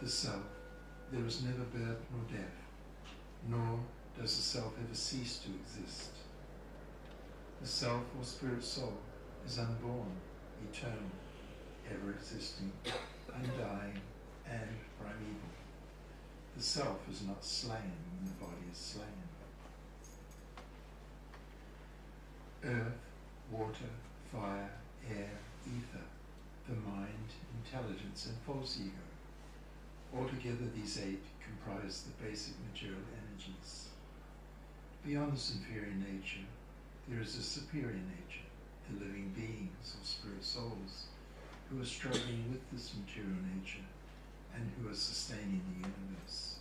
The self, there is never birth nor death, nor does the self ever cease to exist. The self or spirit soul is unborn, eternal, ever existing, undying, and primeval. The self is not slain when the body is slain. Earth, water, fire, air, ether, the mind, intelligence, and false ego. Altogether, these 8 comprise the basic material energies. Beyond this inferior nature, there is a superior nature, the living beings or spirit souls, who are struggling with this material nature and who are sustaining the universe.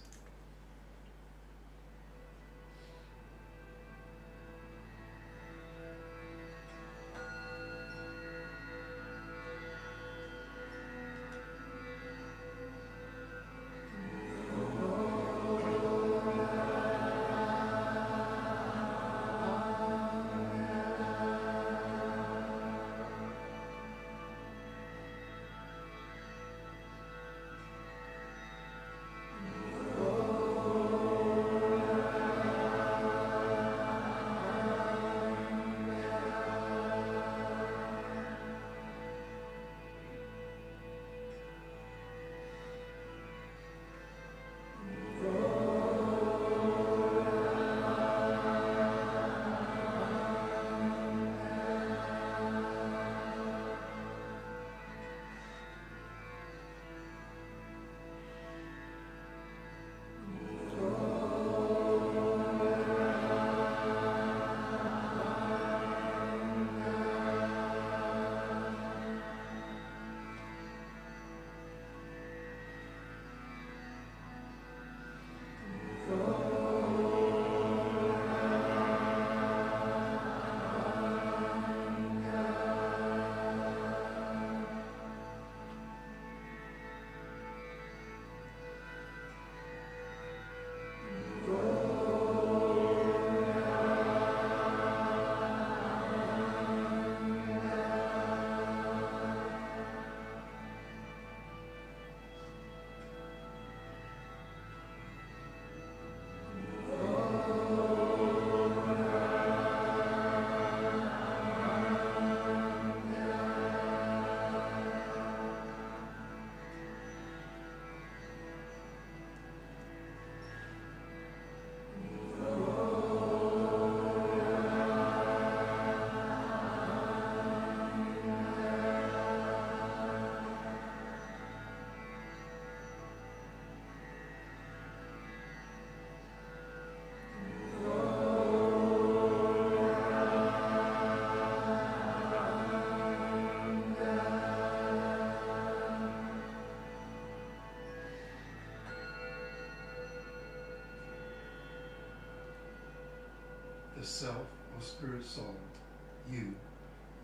The self or spirit soul, you,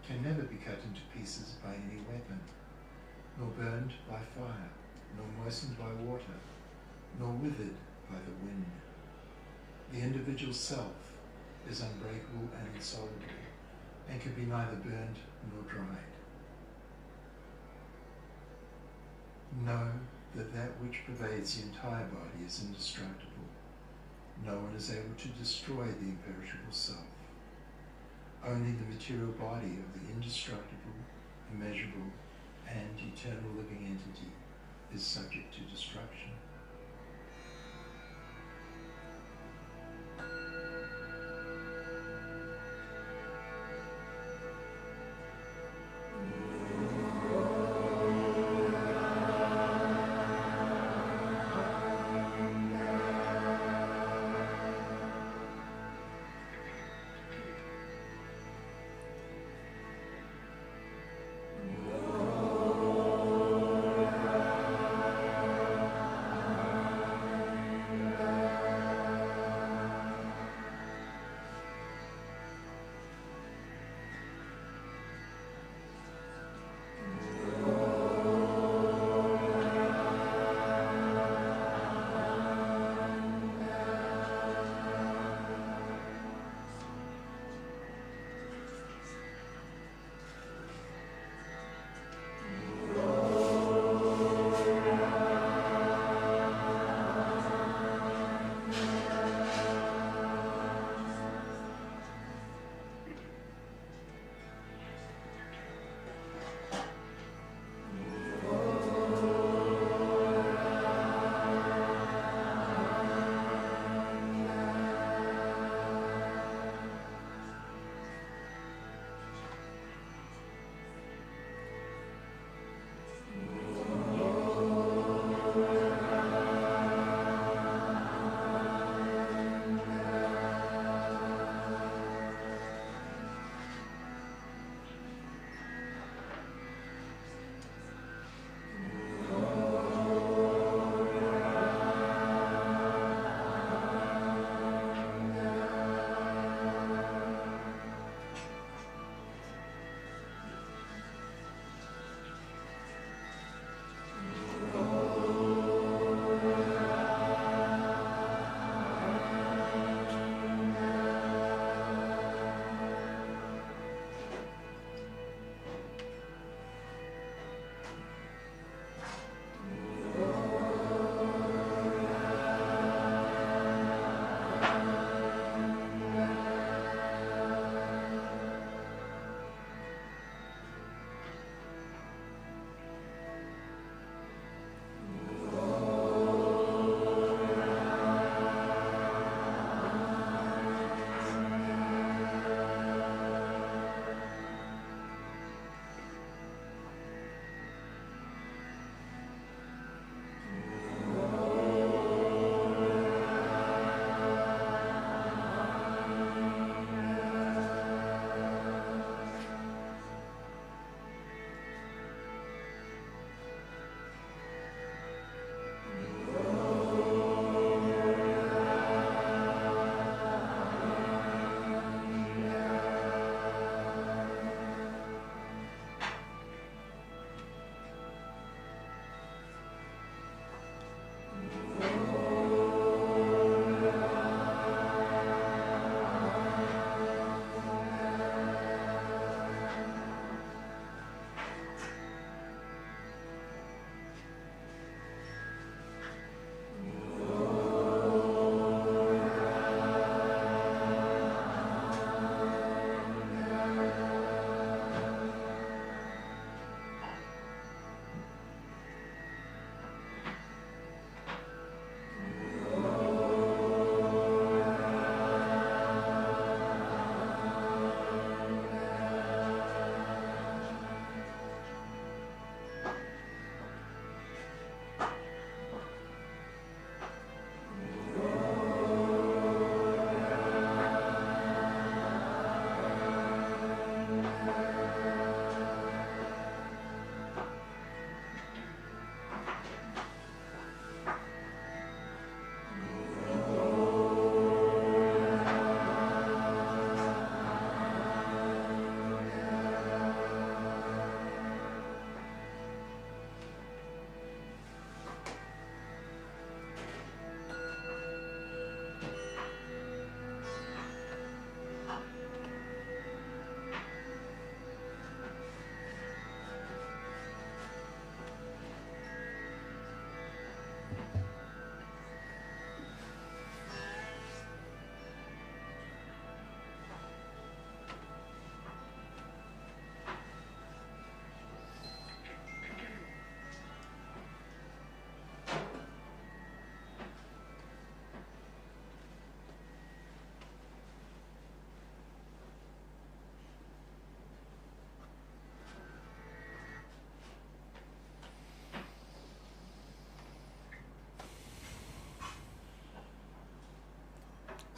can never be cut into pieces by any weapon, nor burned by fire, nor moistened by water, nor withered by the wind. The individual self is unbreakable and insoluble, and can be neither burned nor dried. Know that that which pervades the entire body is indestructible. No one is able to destroy the imperishable self. Only the material body of the indestructible, immeasurable, and eternal living entity is subject to destruction.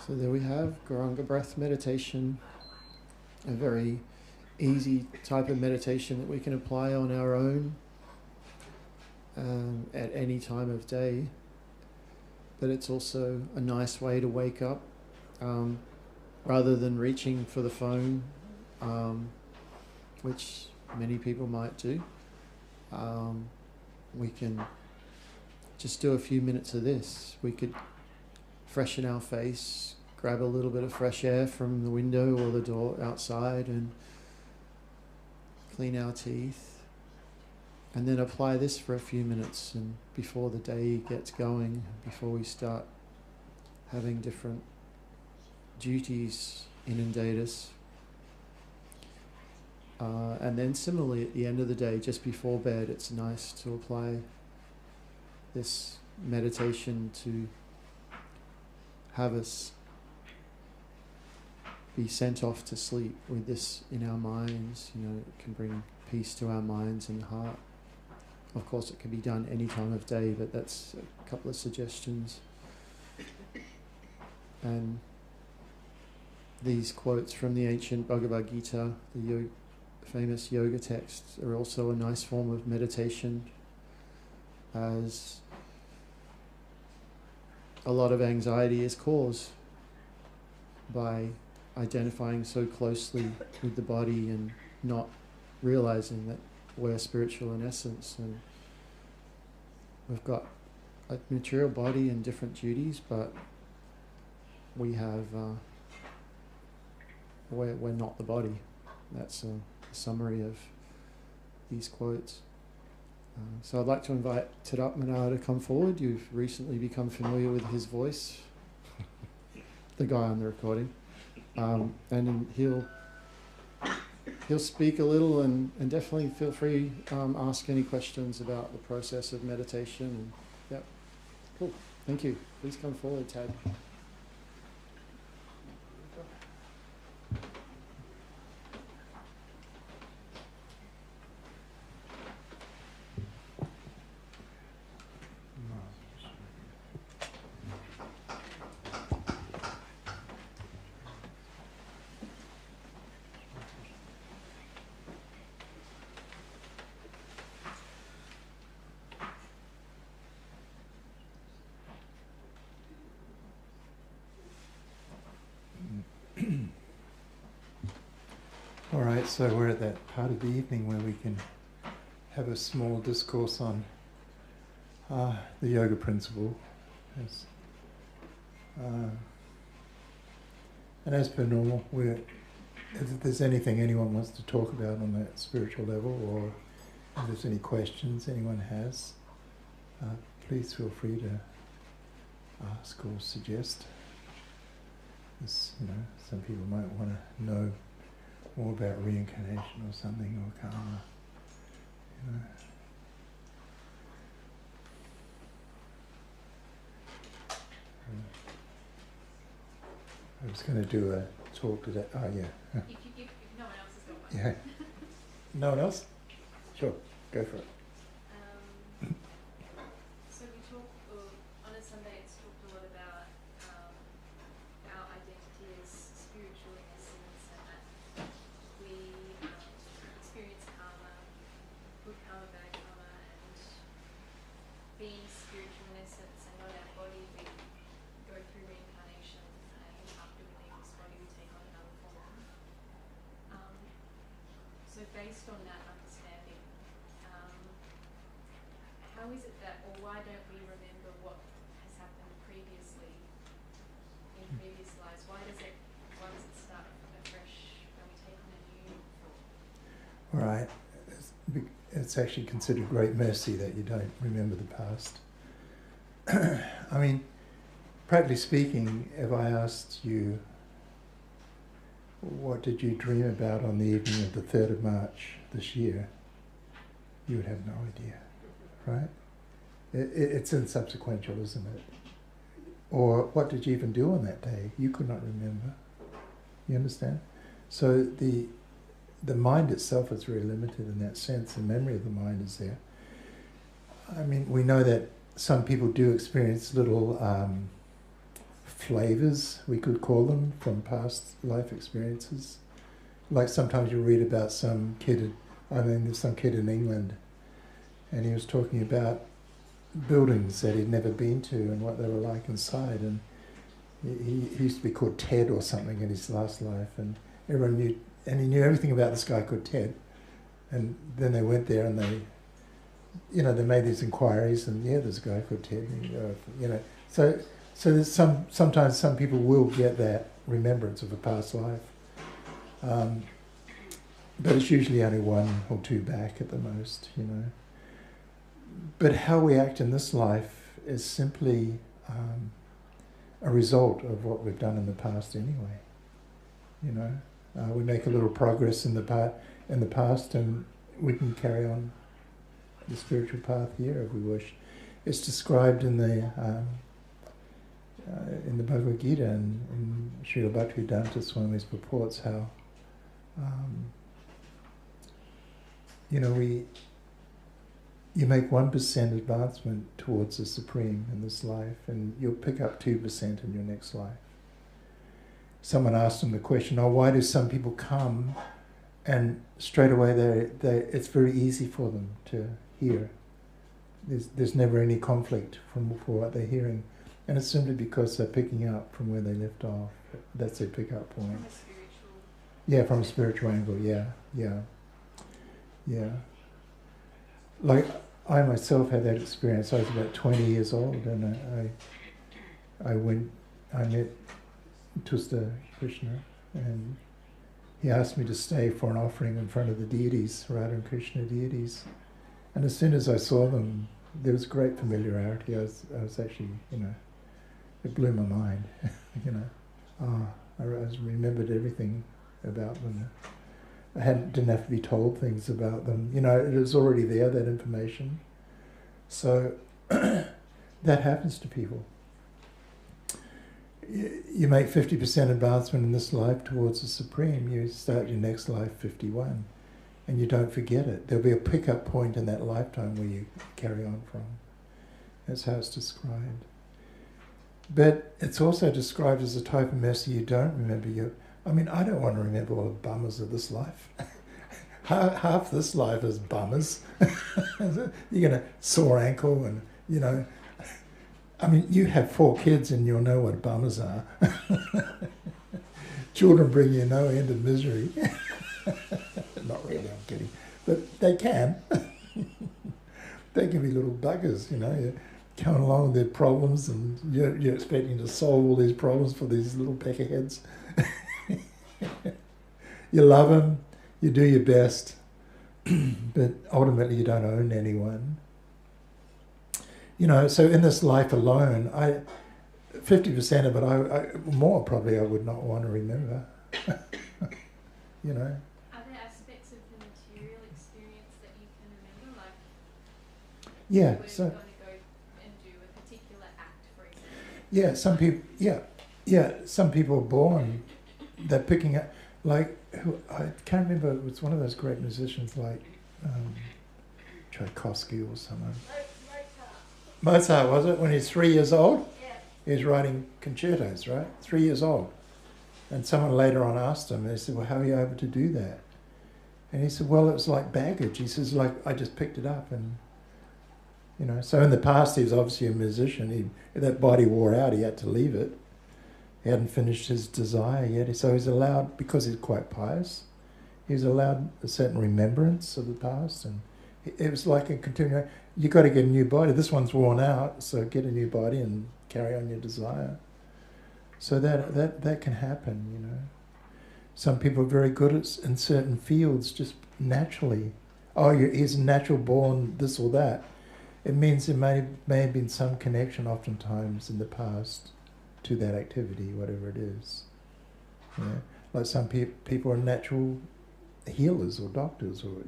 So there we have Garanga breath meditation, a very easy type of meditation that we can apply on our own at any time of day. But it's also a nice way to wake up rather than reaching for the phone, which many people might do. We can just do a few minutes of this. We could freshen our face, grab a little bit of fresh air from the window or the door outside and clean our teeth, and then apply this for a few minutes, and before the day gets going, before we start having different duties inundate us. And then similarly at the end of the day, just before bed, it's nice to apply this meditation to have us be sent off to sleep with this in our minds. You know, it can bring peace to our minds and heart. Of course, it can be done any time of day, but that's a couple of suggestions. And these quotes from the ancient Bhagavad Gita, the famous yoga texts, are also a nice form of meditation, as a lot of anxiety is caused by identifying so closely with the body and not realizing that we're spiritual in essence, and we've got a material body and different duties, but we have we're not the body. That's a summary of these quotes. So I'd like to invite Tadatmanah to come forward. You've recently become familiar with his voice, the guy on the recording, and he'll speak a little, and definitely feel free ask any questions about the process of meditation. And, yep, cool. Thank you. Please come forward, Tad. All right, so we're at that part of the evening where we can have a small discourse on the yoga principle. And as per normal, if there's anything anyone wants to talk about on that spiritual level, or if there's any questions anyone has, please feel free to ask or suggest. Some people might want to know more about reincarnation or something, or karma. I was going to do a talk today. Oh, yeah. If no one else has got one. Yeah. No one else? Sure, go for it. So we talk on a Sunday. It's talked a lot about our identity as spiritual in essence, and that we experience karma, good karma, bad karma, and being spiritual in essence and not our body, we go through reincarnation, and after we leave this body, we take on another form. So based on that understanding, how is it that, or why don't we remember what has happened previously in previous lives? Why does it start afresh when we take on a new form? All right. It's actually considered great mercy that you don't remember the past. I mean, practically speaking, if I asked you, what did you dream about on the evening of the 3rd of March this year, you would have no idea, right? It's insubsequential, isn't it? Or what did you even do on that day? You could not remember. You understand? So the mind itself is very limited in that sense. The memory of the mind is there. I mean, we know that some people do experience little flavors, we could call them, from past life experiences. Like sometimes you read about some kid, there's some kid in England, and he was talking about buildings that he'd never been to and what they were like inside, and he used to be called Ted or something in his last life, and everyone knew, and he knew everything about this guy called Ted. And then they went there and they made these inquiries, and there's a guy called Ted, and, so there's sometimes some people will get that remembrance of a past life, but it's usually only one or two back at the most, But how we act in this life is simply a result of what we've done in the past anyway. We make a little progress in the past, and we can carry on the spiritual path here if we wish. It's described in the Bhagavad Gita and in Srila Bhaktivedanta Swami's purports how you make 1% advancement towards the Supreme in this life, and you'll pick up 2% in your next life. Someone asked him the question, why do some people come and straight away it's very easy for them to hear. There's never any conflict for what they're hearing. And it's simply because they're picking up from where they left off. That's their pick-up point. From a spiritual... Yeah, from a spiritual angle, yeah. Like, I myself had that experience. I was about 20 years old, and I met Tusta Krishna, and he asked me to stay for an offering in front of the deities, Radha and Krishna deities. And as soon as I saw them, there was great familiarity. I was actually, it blew my mind, I remembered everything about them. I didn't have to be told things about them. It was already there, that information. So that happens to people. You make 50% advancement in this life towards the Supreme, you start your next life 51, and you don't forget it. There'll be a pick-up point in that lifetime where you carry on from. That's how it's described. But it's also described as a type of mercy you don't remember. I don't want to remember all the bummers of this life. Half this life is bummers. You're going to sore ankle and, you have 4 kids and you'll know what bummers are. Children bring you no end of misery. Not really, I'm kidding. But they can. They can be little buggers, You're coming along with their problems and you're expecting to solve all these problems for these little peckerheads. You love them, you do your best, but ultimately you don't own anyone. So in this life alone, 50% of it, more probably, I would not want to remember. Are there aspects of the material experience that you can remember, like yeah, we're so going to go and do a particular act, for example? Yeah, some people are born, they're picking up, like, I can't remember, it was one of those great musicians like Tchaikovsky or someone. Mozart, was it? When he's 3 years old? Yeah. He was writing concertos, right? 3 years old. And someone later on asked him, and they said, well, how are you able to do that? And he said, well, it was like baggage. He says, I just picked it up and, so in the past he was obviously a musician. That body wore out, he had to leave it. He hadn't finished his desire yet. So he's allowed, because he's quite pious, he's allowed a certain remembrance of the past, and it was like a continuing, you've got to get a new body. This one's worn out, so get a new body and carry on your desire. So that can happen, Some people are very good in certain fields, just naturally. He's a natural born this or that. It means there may have been some connection oftentimes in the past to that activity, whatever it is. Like some people are natural healers or doctors, or,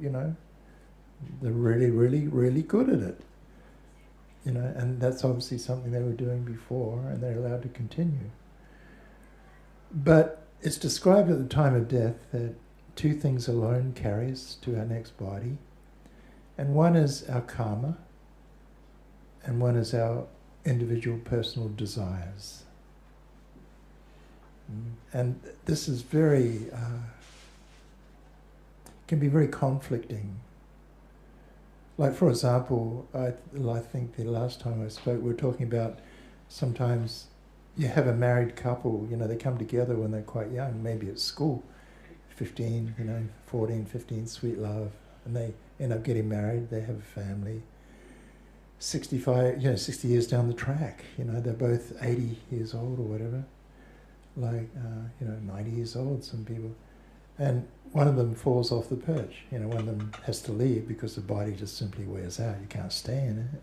they're really, really, really good at it. And that's obviously something they were doing before, and they're allowed to continue. But it's described at the time of death that 2 things alone carry us to our next body. And one is our karma, and one is our individual personal desires. And this is very, can be very conflicting. Like, for example, I think the last time I spoke, we were talking about sometimes you have a married couple, they come together when they're quite young, maybe at school, 15, 14, 15, sweet love, and they end up getting married, they have a family. 65, 60 years down the track, they're both 80 years old or whatever, 90 years old, some people. And one of them falls off the perch, one of them has to leave because the body just simply wears out, you can't stay in it.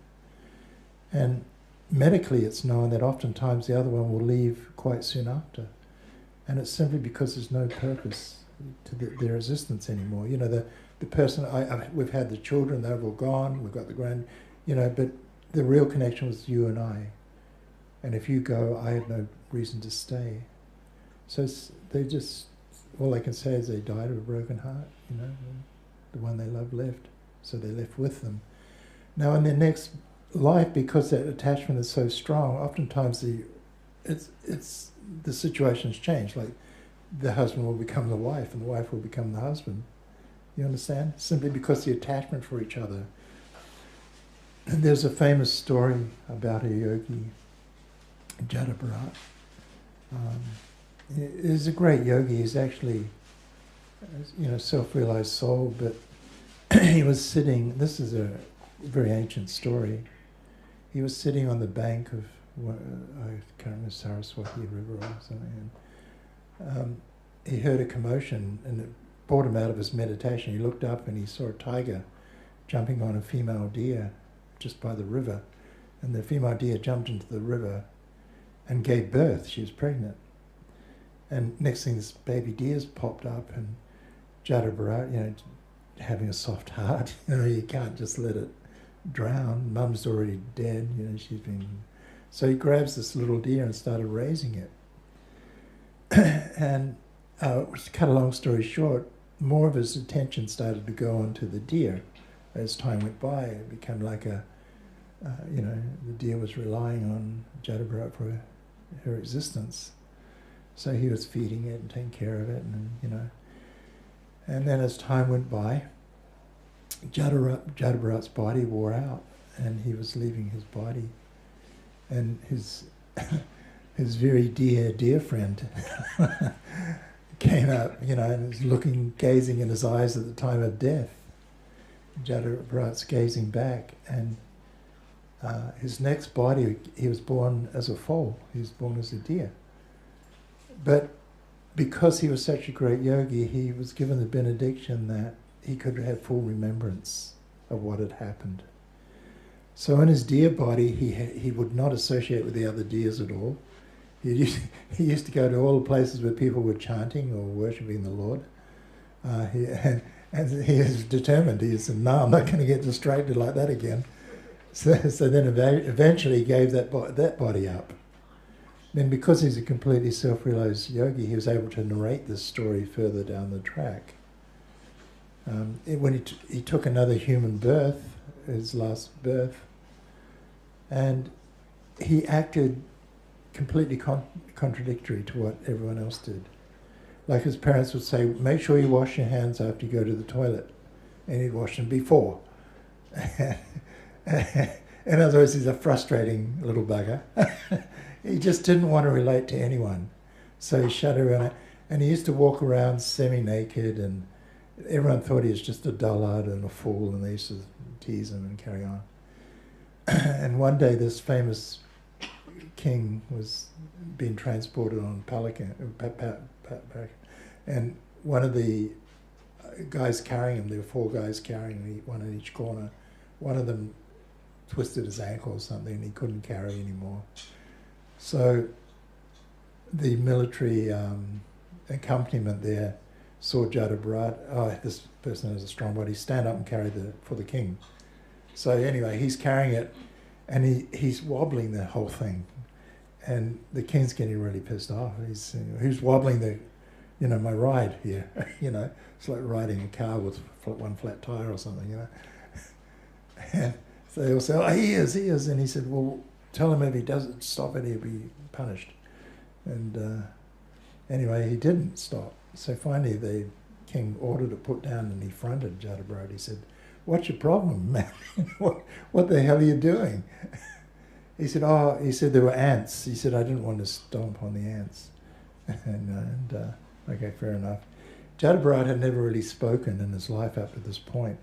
And medically it's known that oftentimes the other one will leave quite soon after. And it's simply because there's no purpose to their existence anymore. The person, we've had the children, they've all gone, we've got the but the real connection was you and I. And if you go, I have no reason to stay. So all I can say is they died of a broken heart, the one they loved left. So they left with them. Now in their next life, because that attachment is so strong, oftentimes the situations change. Like the husband will become the wife and the wife will become the husband. You understand? Simply because the attachment for each other. And there's a famous story about a yogi, Tadatmanah. He's a great yogi. He's actually, self-realized soul. But he was sitting. This is a very ancient story. He was sitting on the bank of, I can't remember, Saraswati River or something. And he heard a commotion, and it brought him out of his meditation. He looked up and he saw a tiger jumping on a female deer just by the river, and the female deer jumped into the river and gave birth. She was pregnant, and next thing this baby deer's popped up, and Tadatmanah, having a soft heart, you can't just let it drown. Mum's already dead, she's been. So he grabs this little deer and started raising it. And to cut a long story short, more of his attention started to go on to the deer. As time went by, it became like the deer was relying on Tadatmanah for her existence. So he was feeding it and taking care of it, and then as time went by, Tadatmanah's body wore out, and he was leaving his body, and his very dear friend came up, and was gazing in his eyes at the time of death. Tadatmanah's gazing back, and his next body, he was born as a foal. He was born as a deer. But because he was such a great yogi, he was given the benediction that he could have full remembrance of what had happened. So in his deer body, he would not associate with the other deers at all. He used to go to all the places where people were chanting or worshipping the Lord. And he is determined. He said, no, I'm not going to get distracted like that again. So then eventually he gave that body up. Then because he's a completely self-realized yogi, he was able to narrate this story further down the track. When he took another human birth, his last birth, and he acted completely contradictory to what everyone else did. Like his parents would say, make sure you wash your hands after you go to the toilet. And he'd wash them before. In other words, he's a frustrating little bugger. He just didn't want to relate to anyone. So he shut around, and he used to walk around semi-naked, and everyone thought he was just a dullard and a fool, and they used to tease him and carry on. And one day this famous king was being transported on pelican, and one of the guys carrying him, there were 4 guys carrying him, one in each corner, one of them twisted his ankle or something and he couldn't carry anymore. So the military accompaniment there saw Tadatmanah, this person has a strong body, stand up and carry for the king. So anyway, he's carrying it and he's wobbling the whole thing. And the king's getting really pissed off. He's saying, who's wobbling my ride here? It's like riding a car with one flat tire or something, And so they all say, oh, he is. And he said, well, tell him if he doesn't stop it, he'll be punished. And Anyway, he didn't stop. So finally the king ordered it put down, and he fronted Jatabrata. He said, "What's your problem, man? what the hell are you doing?" He said, there were ants. He said, "I didn't want to stomp on the ants." and okay, fair enough. Jatabrata had never really spoken in his life up to this point.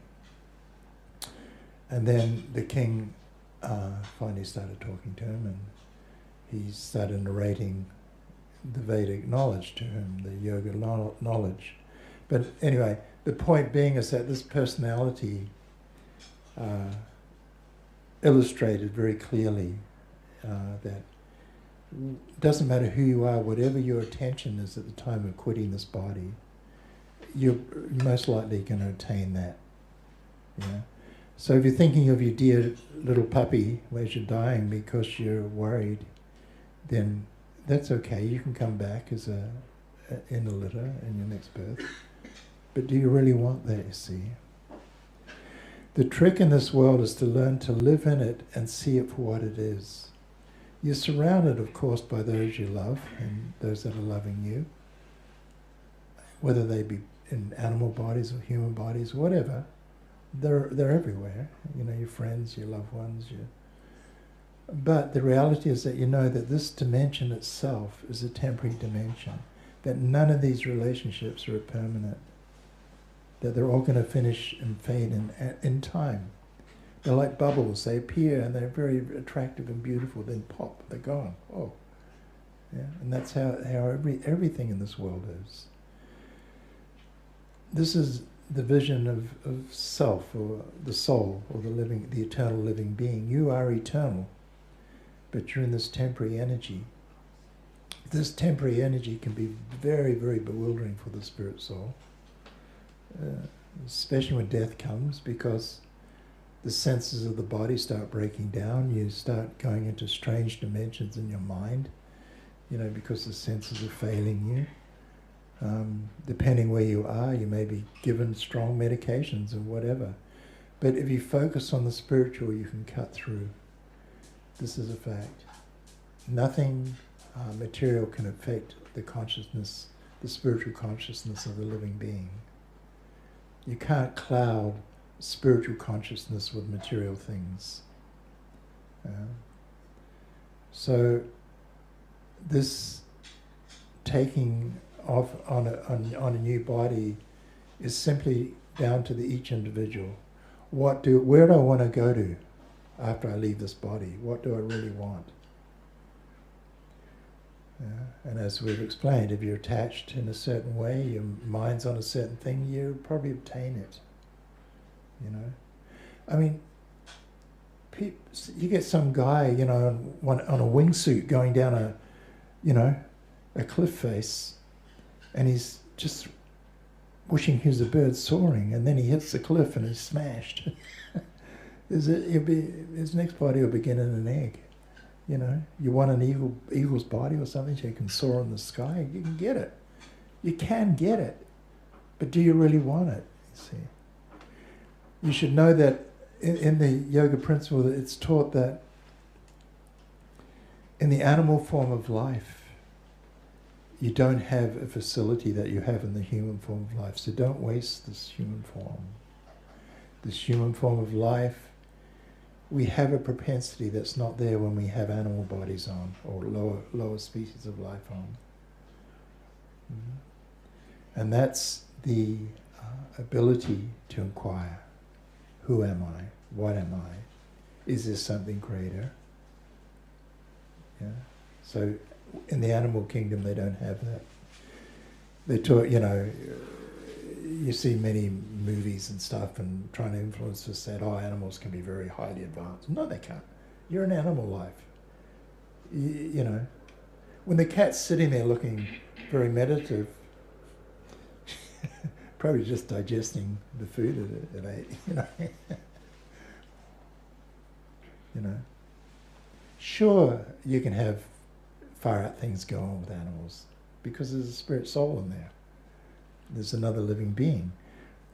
And then the king finally started talking to him, and he started narrating the Vedic knowledge to him, the yoga knowledge. But anyway, the point being is that this personality illustrated very clearly that it doesn't matter who you are, whatever your attention is at the time of quitting this body, you're most likely going to attain that. Yeah. So if you're thinking of your dear little puppy as you're dying because you're worried, then that's okay. You can come back as in a litter in your next birth. But do you really want that, you see? The trick in this world is to learn to live in it and see it for what it is. You're surrounded, of course, by those you love and those that are loving you, whether they be in animal bodies or human bodies, whatever. They're everywhere. You know, your friends, your loved ones. But the reality is that you know that this dimension itself is a temporary dimension, that none of these relationships are permanent, that they're all going to finish and fade in time. They're like bubbles. They appear and they're very attractive and beautiful, then pop, they're gone. Oh, yeah. And that's how everything in this world is. This is the vision of self, or the soul, or the eternal living being. You are eternal, but you're in this temporary energy. This temporary energy can be very, very bewildering for the spirit soul, especially when death comes, because the senses of the body start breaking down. You start going into strange dimensions in your mind, because the senses are failing you. Depending where you are, you may be given strong medications or whatever. But if you focus on the spiritual, you can cut through. This is a fact. Nothing material can affect the consciousness, the spiritual consciousness of the living being. You can't cloud spiritual consciousness with material things. So this taking off on a new body is simply down to each individual. Where do I want to go to after I leave this body? What do I really want? And as we've explained, if you're attached in a certain way, your mind's on a certain thing, you'll probably obtain it. I mean, you get some guy, on a wingsuit going down a cliff face, and he's just wishing he was a bird soaring, and then he hits the cliff and is smashed. His next body will begin in an egg. You want an eagle's body or something so you can soar in the sky, you can get it. You can get it, but do you really want it? You see, you should know that in the yoga principle, that it's taught that in the animal form of life, you don't have a facility that you have in the human form of life. So don't waste this human form. This human form of life, we have a propensity that's not there when we have animal bodies on, or lower species of life on. And that's the ability to inquire. Who am I? What am I? Is there something greater? Yeah. So in the animal kingdom, they don't have that. They taught, you see many movies and stuff and trying to influence us that, animals can be very highly advanced. No, they can't. You're an animal life. When the cat's sitting there looking very meditative, probably just digesting the food it ate, Sure, you can have far out things go on with animals because there's a spirit soul in there. There's another living being.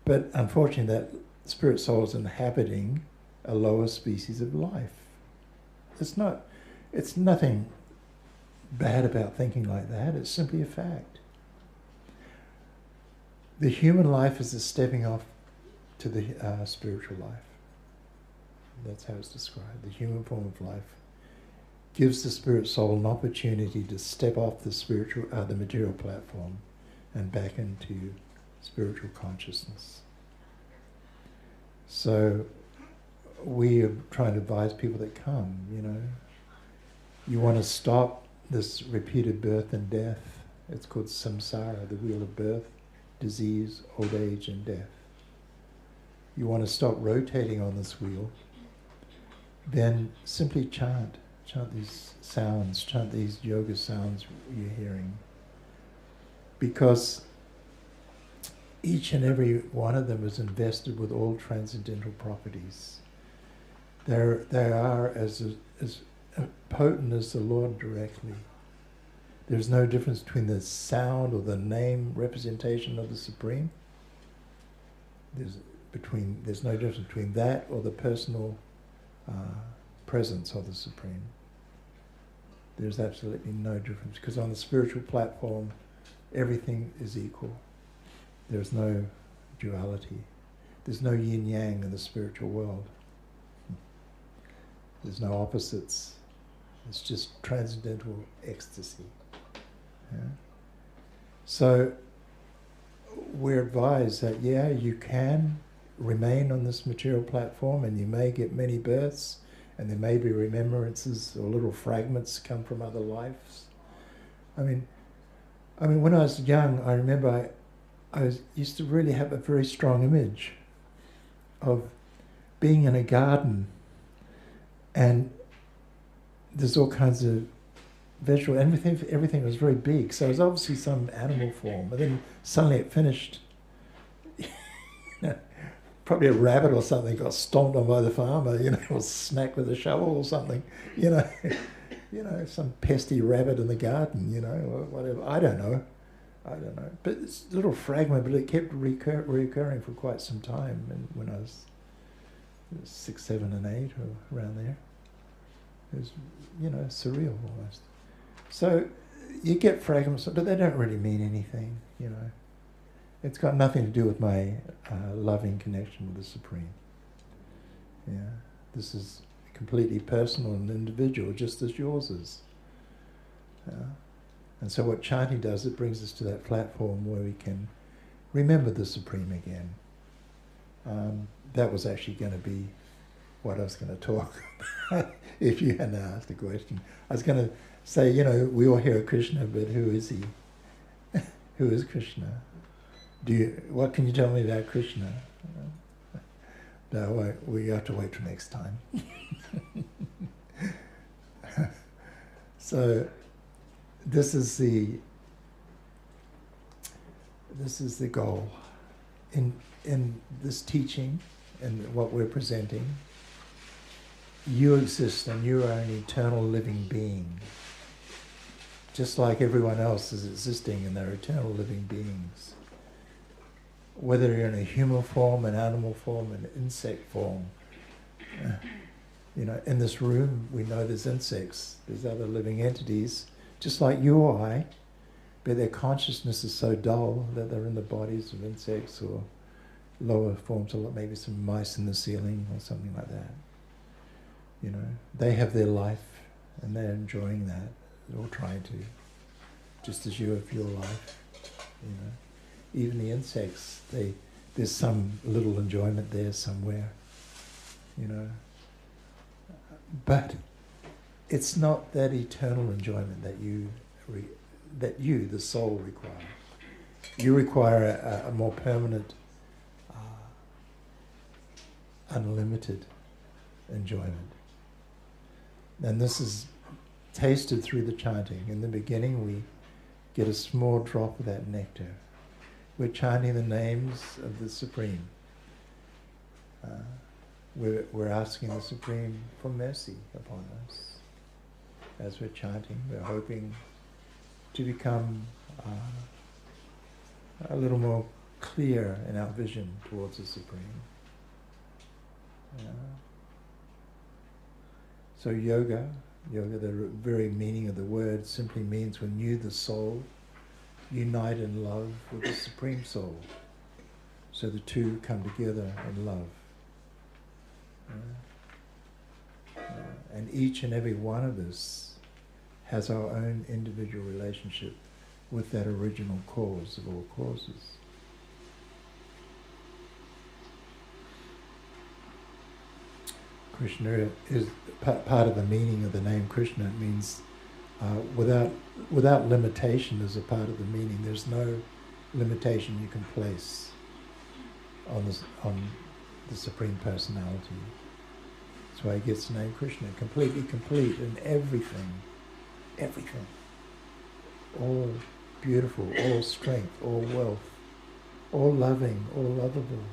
But unfortunately, that spirit soul is inhabiting a lower species of life. It's nothing bad about thinking like that. It's simply a fact. The human life is a stepping off to the spiritual life. That's how it's described. The human form of life gives the spirit soul an opportunity to step off the material platform and back into spiritual consciousness. So we are trying to advise people that come, you want to stop this repeated birth and death. It's called samsara, the wheel of birth, disease, old age, and death. You want to stop rotating on this wheel, then simply chant these sounds, chant these yoga sounds you're hearing. Because each and every one of them is invested with all transcendental properties. They are as potent as the Lord directly. There's no difference between the sound or the name representation of the Supreme. There's no difference between that or the personal presence of the Supreme. There's absolutely no difference, because on the spiritual platform, everything is equal. There's no duality. There's no yin-yang in the spiritual world. There's no opposites. It's just transcendental ecstasy. Yeah? So we're advised that, you can remain on this material platform and you may get many births and there may be remembrances or little fragments come from other lives. I mean, when I was young, I remember I used to really have a very strong image of being in a garden and there's all kinds of vegetable, everything was very big, so it was obviously some animal form, but then suddenly it finished. Probably a rabbit or something got stomped on by the farmer, or smacked with a shovel or something, some pesky rabbit in the garden, or whatever. I don't know. But it's a little fragment, but it kept reoccurring for quite some time. And when I was 6, 7, and 8, or around there, it was, surreal almost. So you get fragments, but they don't really mean anything, It's got nothing to do with my loving connection with the Supreme. Yeah, this is completely personal and individual, just as yours is. And so what chanting does, it brings us to that platform where we can remember the Supreme again. That was actually going to be what I was going to talk about if you hadn't asked a question. I was going to say, we all hear of Krishna, but who is he? Who is Krishna? What can you tell me about Krishna? No, we have to wait till next time. So this is the goal in this teaching and what we're presenting. You exist and you are an eternal living being, just like everyone else is existing and they're eternal living beings. Whether you're in a human form, an animal form, an insect form. In this room we know there's insects, there's other living entities, just like you or I, but their consciousness is so dull that they're in the bodies of insects or lower forms, or maybe some mice in the ceiling or something like that. They have their life and they're enjoying that, or trying to, just as you have your life, Even the insects, there's some little enjoyment there somewhere, But it's not that eternal enjoyment that you, the soul, require. You require a more permanent, unlimited enjoyment. And this is tasted through the chanting. In the beginning, we get a small drop of that nectar. We're chanting the names of the Supreme. We're asking the Supreme for mercy upon us. As we're chanting, we're hoping to become a little more clear in our vision towards the Supreme. So yoga, the very meaning of the word, simply means when you, the soul, unite in love with the Supreme Soul. So the two come together in love. And each and every one of us has our own individual relationship with that original cause of all causes. Krishna is part of the meaning of the name Krishna. It means without limitation is a part of the meaning. There's no limitation you can place on the Supreme Personality. That's why he gets the name Krishna. Completely complete in everything. Everything. All beautiful, all strength, all wealth, all loving, all lovable.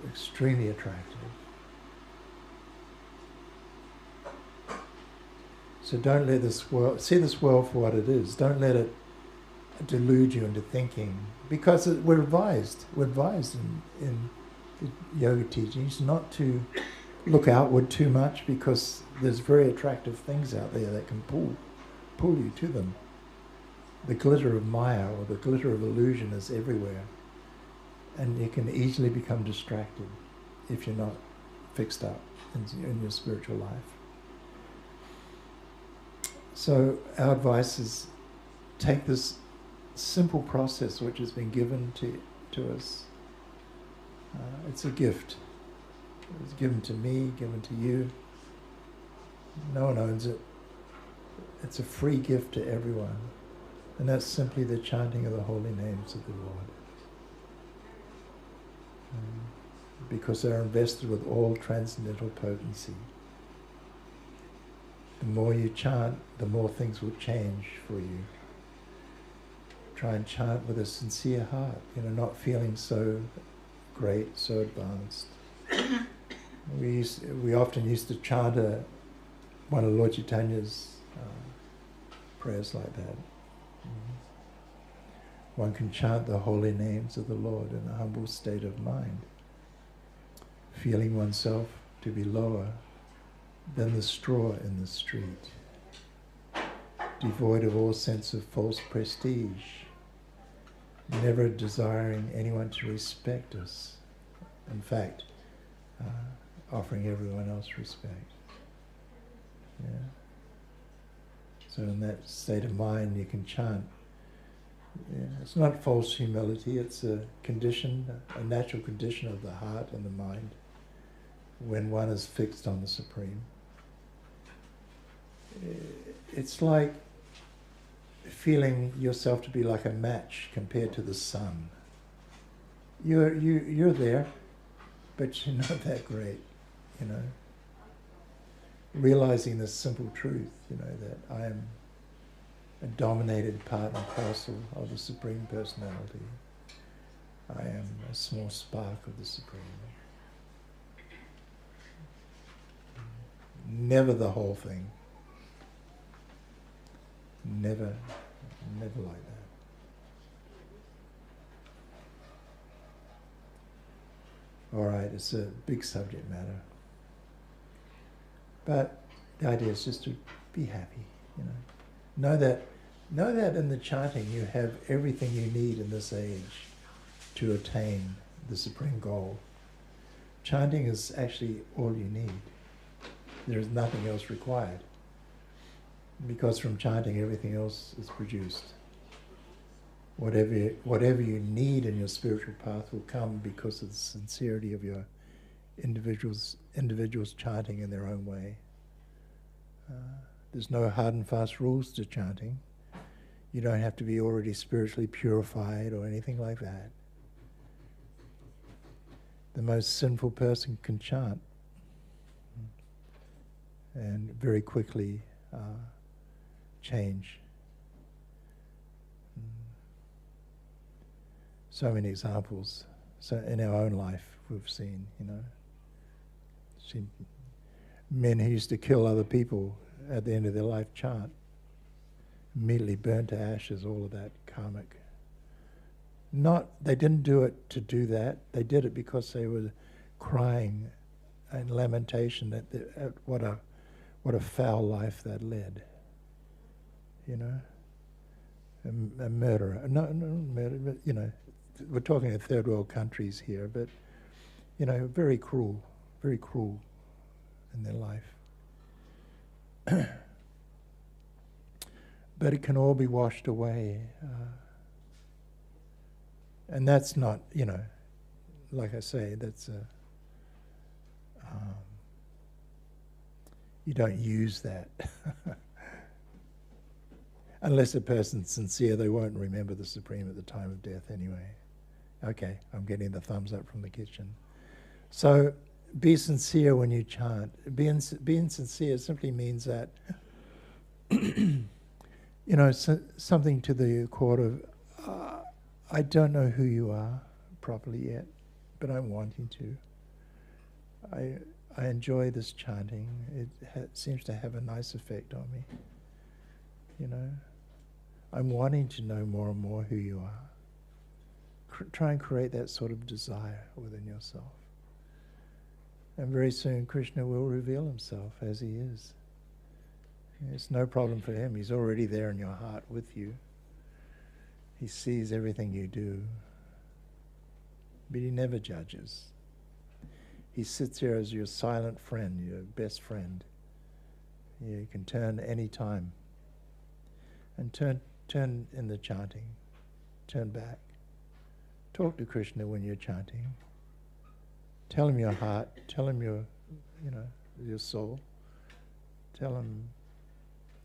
Extremely attractive. So don't let this world, see this world for what it is. Don't let it delude you into thinking, because we're advised in the yoga teachings not to look outward too much, because there's very attractive things out there that can pull you to them. The glitter of Maya, or the glitter of illusion, is everywhere. And you can easily become distracted if you're not fixed up in your spiritual life. So our advice is take this simple process which has been given to us. It's a gift. It was given to me, given to you. No one owns it. It's a free gift to everyone. And that's simply the chanting of the holy names of the Lord. Because they're invested with all transcendental potency. The more you chant, the more things will change for you. Try and chant with a sincere heart, not feeling so great, so advanced. We often used to chant one of Lord Chaitanya's prayers like that. One can chant the holy names of the Lord in a humble state of mind, feeling oneself to be lower than the straw in the street, devoid of all sense of false prestige, never desiring anyone to respect us. In fact, offering everyone else respect. Yeah. So in that state of mind you can chant. Yeah. It's not false humility, it's a condition, a natural condition of the heart and the mind when one is fixed on the Supreme. It's like feeling yourself to be like a match compared to the sun. You're there, but you're not that great, Realizing this simple truth, that I am a dominated part and parcel of the Supreme Personality. I am a small spark of the Supreme. Never the whole thing. Never like that. All right, it's a big subject matter. But the idea is just to be happy, Know that in the chanting you have everything you need in this age to attain the supreme goal. Chanting is actually all you need. There is nothing else required. Because from chanting everything else is produced. Whatever you need in your spiritual path will come because of the sincerity of your individuals chanting in their own way. There's no hard and fast rules to chanting. You don't have to be already spiritually purified or anything like that. The most sinful person can chant and very quickly change. So many examples. So in our own life we've seen, seen men who used to kill other people at the end of their life chant, immediately burnt to ashes, all of that karmic. They didn't do it to do that. They did it because they were crying in lamentation at what a foul life that led. a murderer. No, murder, but, you know, we're talking of third world countries here, but, you know, very cruel in their life. But it can all be washed away. And that's not, you know, like I say, that's a, you don't use that. Unless a person's sincere, they won't remember the Supreme at the time of death anyway. Okay, I'm getting the thumbs up from the kitchen. So be sincere when you chant. Being sincere simply means that, you know, something to the accord of, I don't know who you are properly yet, but I'm wanting to. I enjoy this chanting. It seems to have a nice effect on me. You know, I'm wanting to know more and more who you are. Try and create that sort of desire within yourself. And very soon Krishna will reveal himself as he is. It's no problem for him. He's already there in your heart with you. He sees everything you do. But he never judges. He sits there as your silent friend, your best friend. You can turn any time. And turn in the chanting. Turn back. Talk to Krishna when you're chanting. Tell him your heart. Tell him your, you know, your soul. Tell him,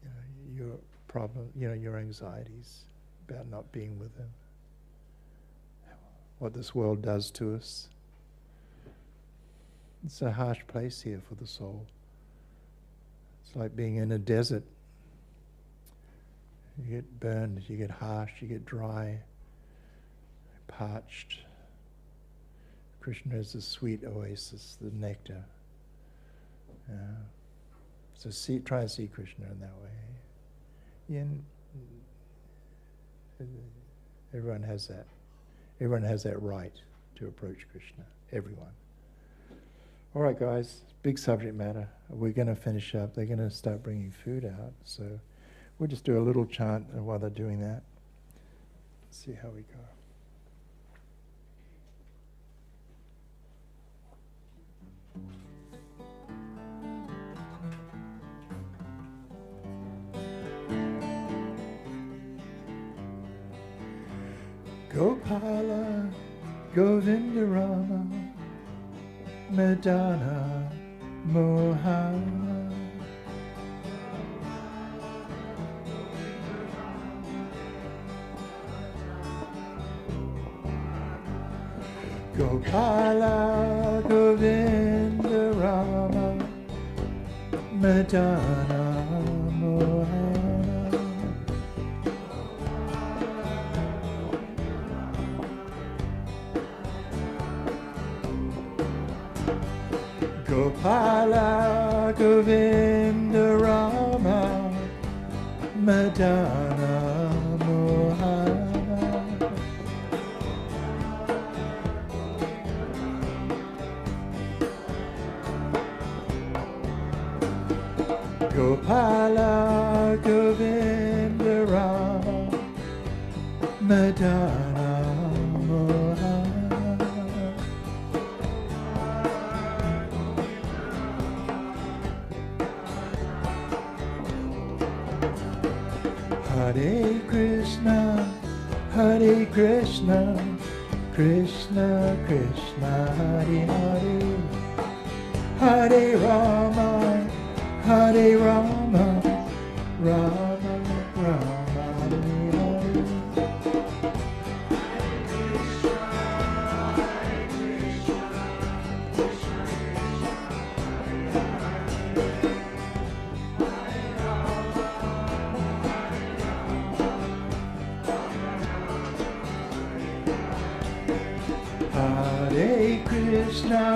you know, your problem, you know, your anxieties about not being with him. What this world does to us. It's a harsh place here for the soul. It's like being in a desert. You get burned, you get harsh, you get dry, parched. Krishna is the sweet oasis, the nectar. So try and see Krishna in that way. And everyone has that. Everyone has that right to approach Krishna. Everyone. All right, guys. Big subject matter. We're going to finish up. They're going to start bringing food out. So we'll just do a little chant while they're doing that. See how we go. Gopala, Govinda Rama, Madana, Mohan. Gopala, Govinda Rama, Madana, Mohan. Gopala, Govinda Rama, Madana, Mohan. Gopala, Govinda Rama, Madana, Mohan. Hare Krishna, Krishna Krishna, Hare Hare, Hare Rama, Hare Rama, Rama Rama, Hare Hare.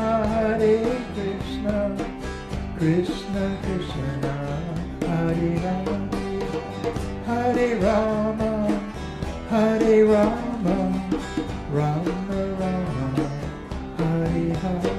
Hare Krishna, Krishna Krishna, Hare Hare, Hare Rama, Hare Rama, Rama Rama, Hare Hare.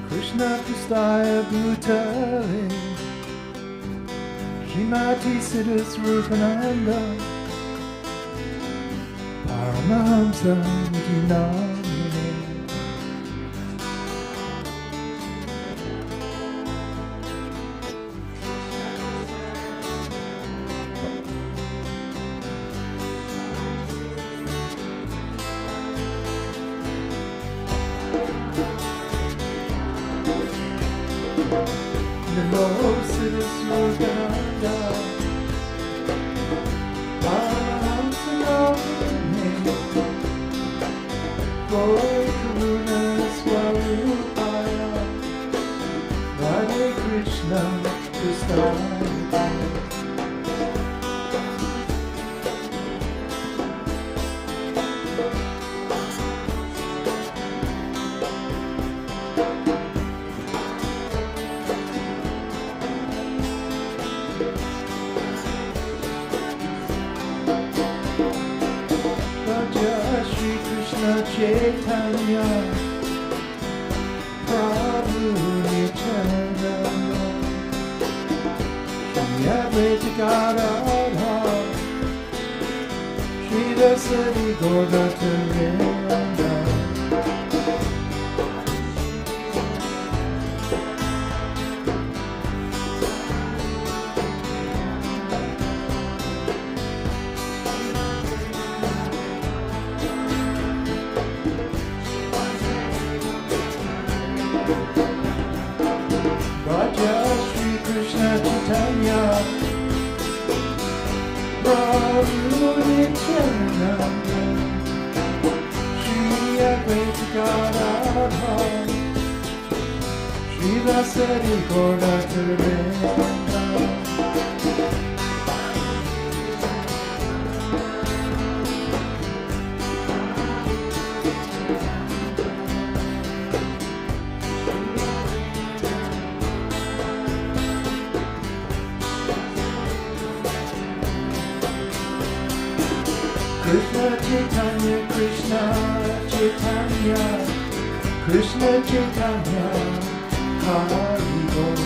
Krishna Prastaya Bhutale Srimati Siddhas Rupananda Paramahamsa Dinamine Namo Siddhas Rupananda Paramahamsa Dinamine Boy Karuna Swarupaya Radhe Krishna Prastaya Chaitanya Prabhu Nityananda Shri Advaita Gadadhara Shri Dasari Gauratarenda Prabhu Nityananda Shri Advaita Gadadhara Shri Dasari Gauratarenda Krishna Chaitanya, Krishna Chaitanya, Krishna Chaitanya, Hari Bol.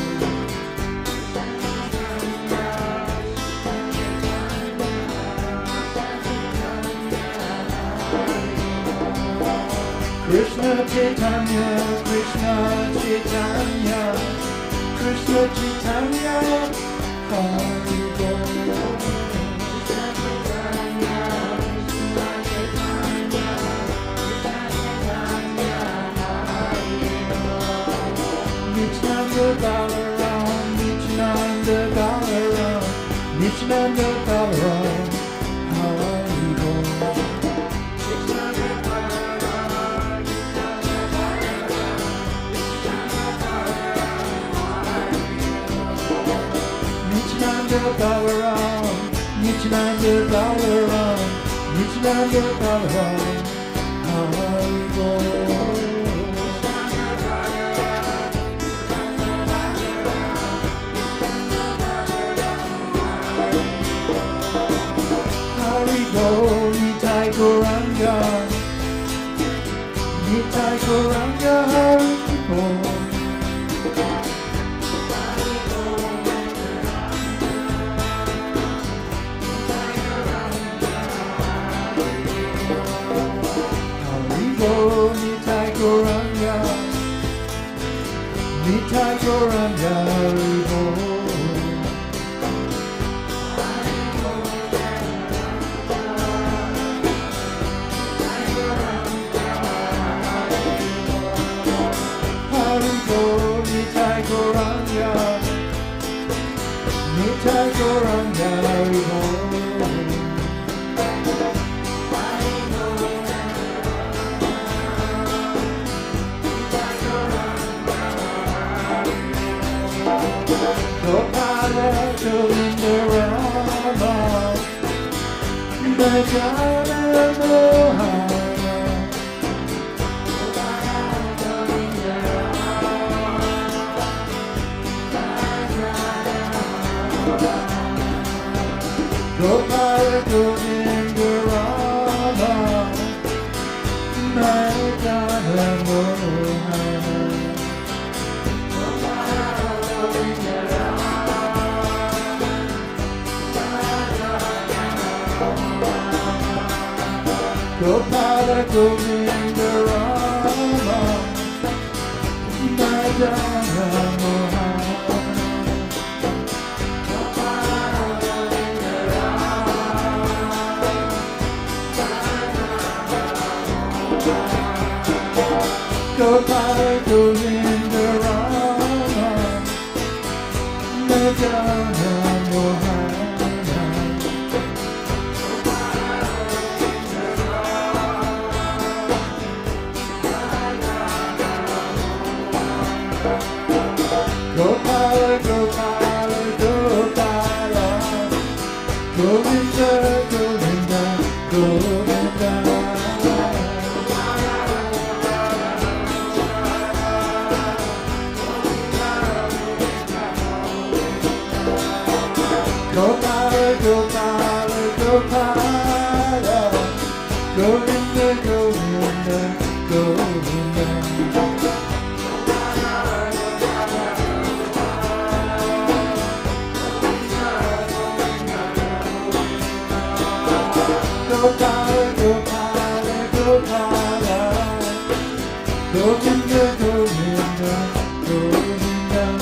Krishna Chaitanya, Krishna Chaitanya, Krishna Chaitanya, Hari Bol. Nityananda Balaram, Nityananda Balaram, Hari Bol. Nityananda Balaram, Nityananda Balaram, Nityananda Balaram, Hari Bol. Nitai Gauranga, Nitai Gauranga, Hari Bol. Hari Bol, Nitai Gauranga, Nitai Gauranga, Hari Bol. Nitai Gauranga, Nitai Gauranga, Hari Bol. Hari Bol, Gopala Govinda Rama Madhava Mohana Gopala Govinda Rama Madhava Mohana Gopala Govinda Rama Madhava Mohana Gopala Gopala Gopala Govinda Govinda Govinda Gopala Gopala Gopala Govinda Govinda Govinda Gopala Gopala Gopala Govinda Govinda Govinda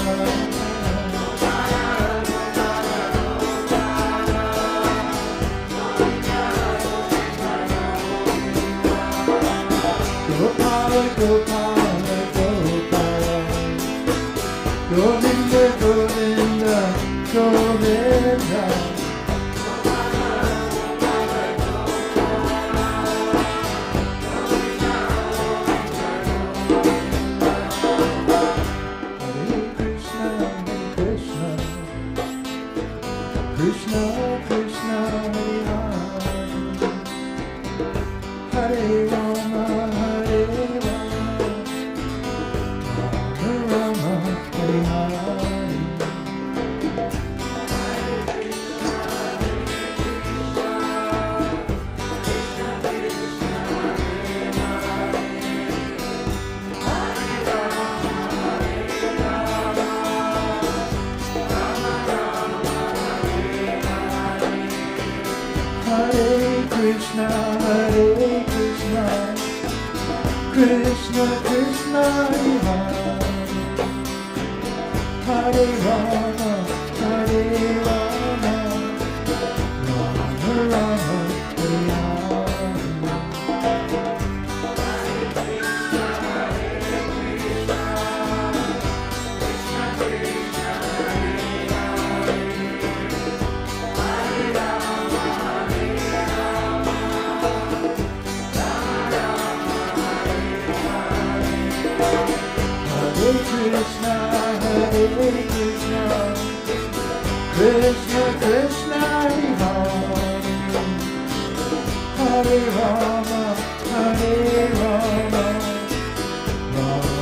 Gopala Gopala Gopala Govinda Govinda Govinda Krishna Krishna Hare Rama Hare Rama Rama Rama Hare Hare Hare Krishna, Hare Krishna, Krishna Krishna, Hare Rama, Hare Rama, Rama Rama, Hare Krishna, Hare Krishna, Krishna Krishna, Hare Rama, Hare Rama, Rama Rama, Hare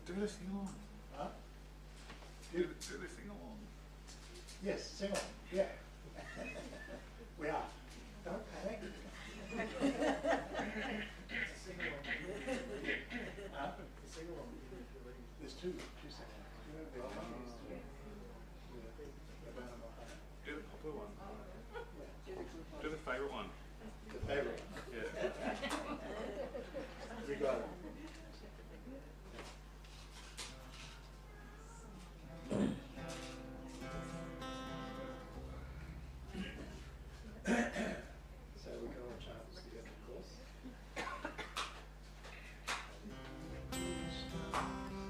Do the sing along. Huh? Do the sing along. Yes, sing on. Yeah. There's two seconds. Do the popular one. Do the favourite one. The favourite one. Yeah. We got it. So we can all chant this together, of course.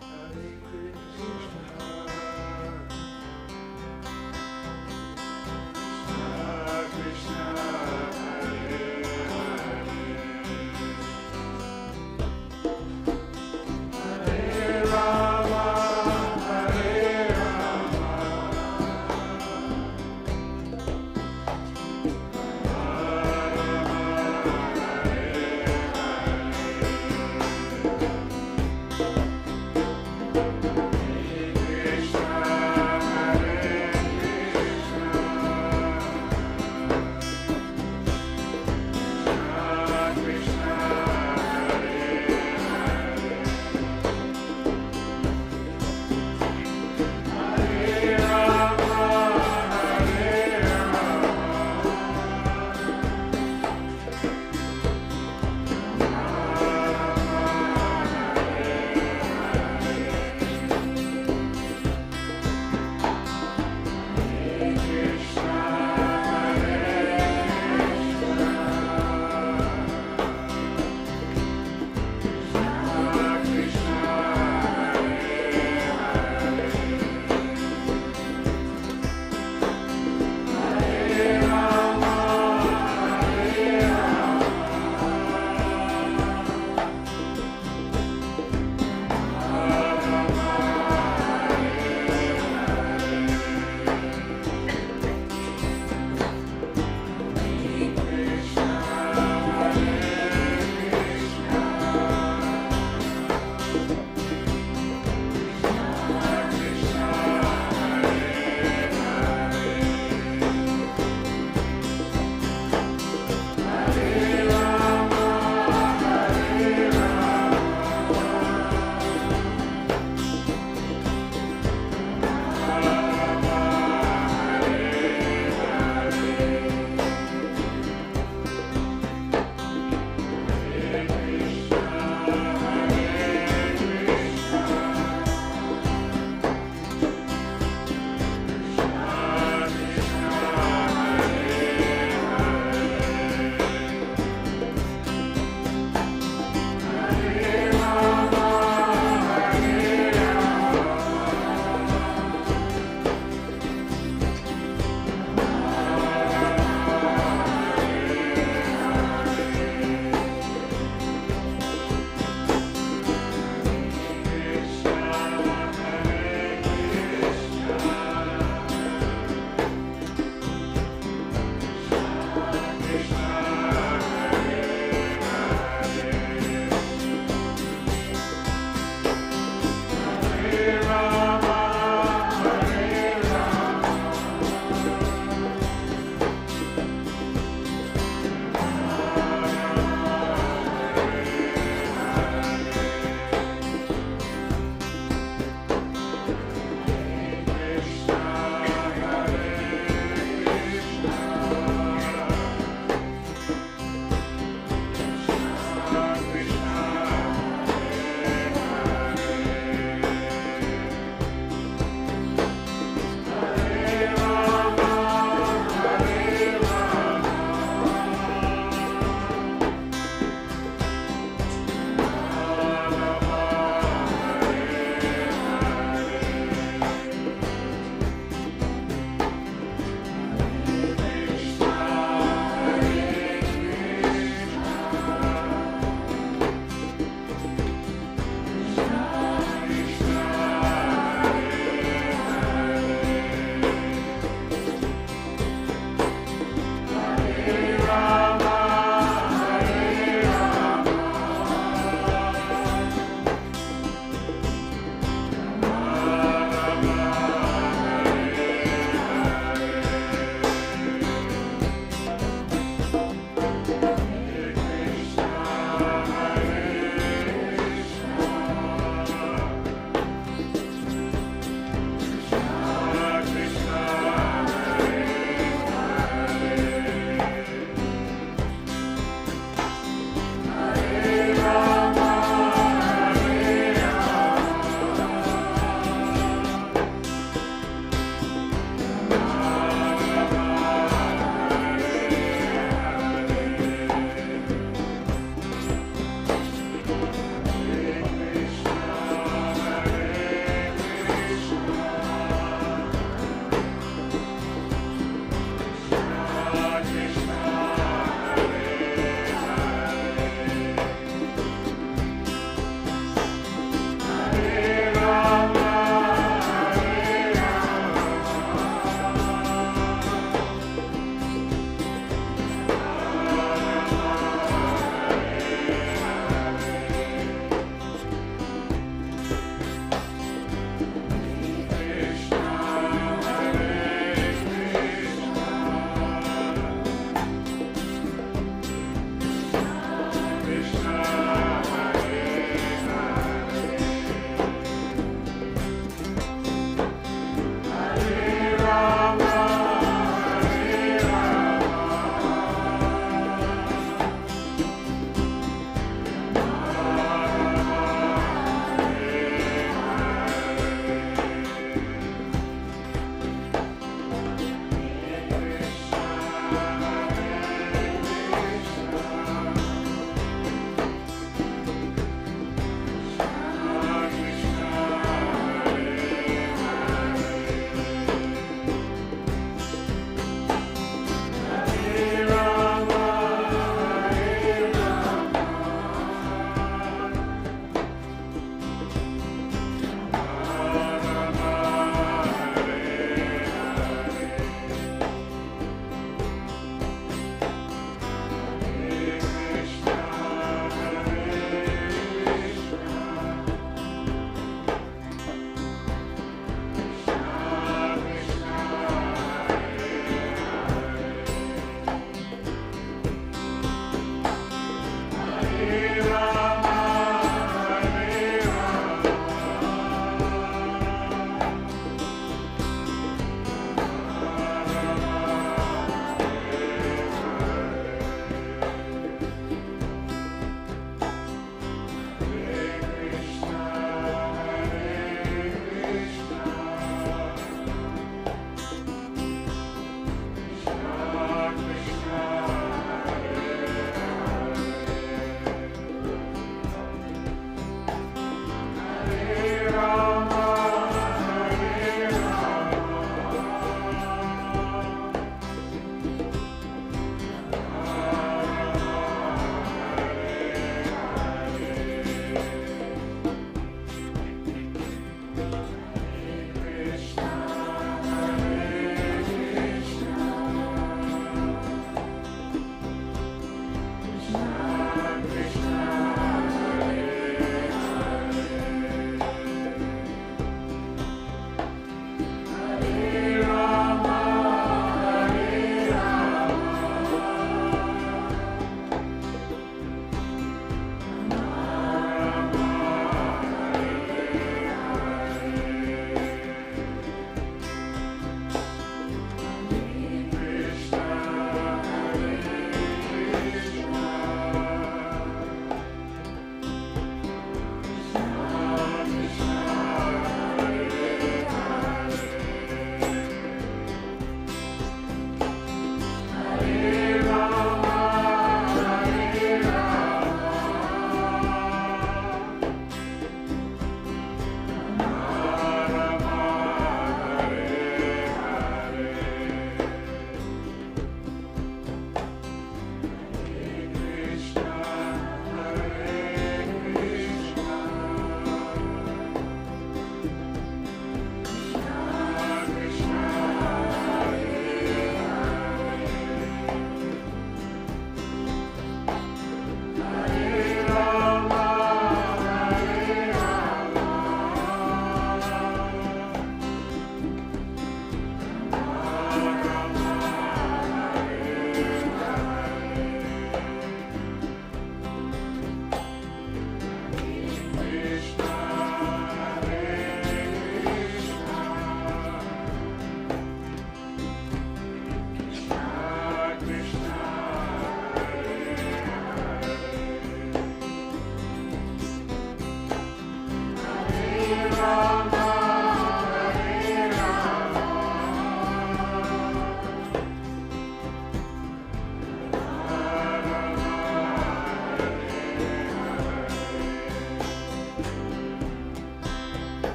Hare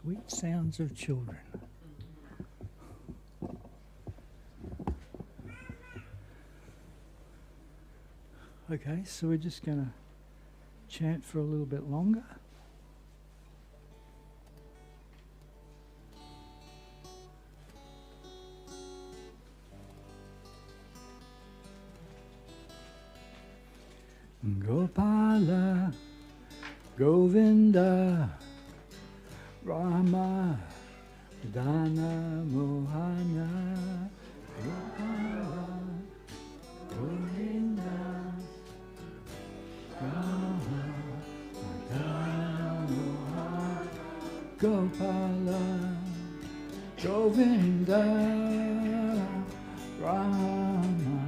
Sweet sounds of children. Okay, so we're just going to chant for a little bit longer. Gopala, Govinda, Rama, Dana, Mohana, Gopala, Govinda, Rama,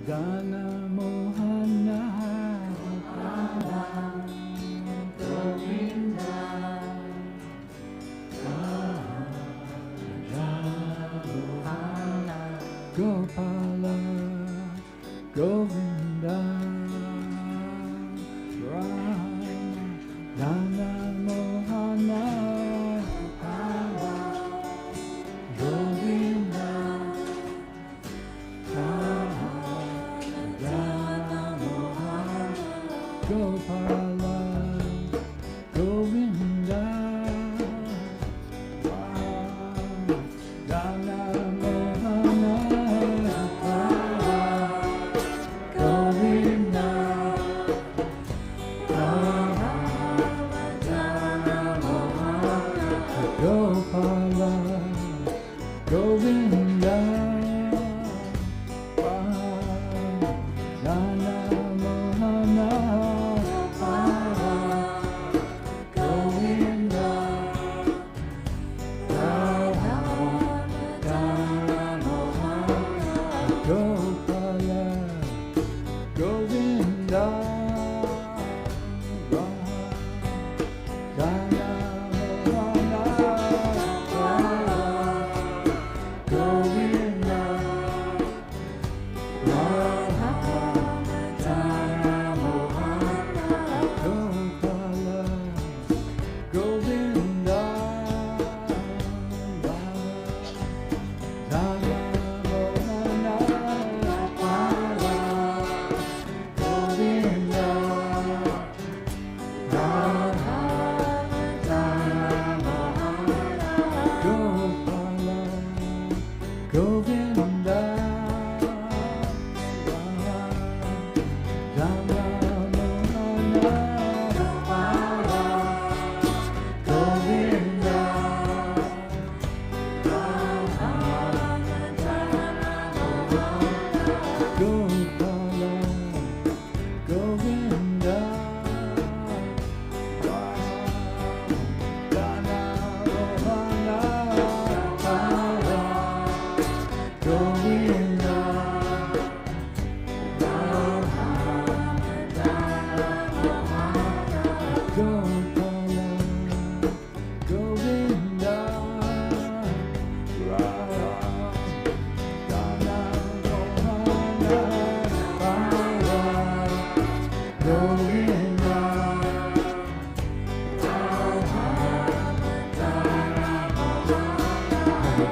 Dana, Mohana, Gopala, Govinda, Rama, Dana, Mohana, Gopala, Govinda, Rama, Dana, Mohana, Govinda, Rama, Dana, Mohana, Gopala, Govinda, Rama, Dana,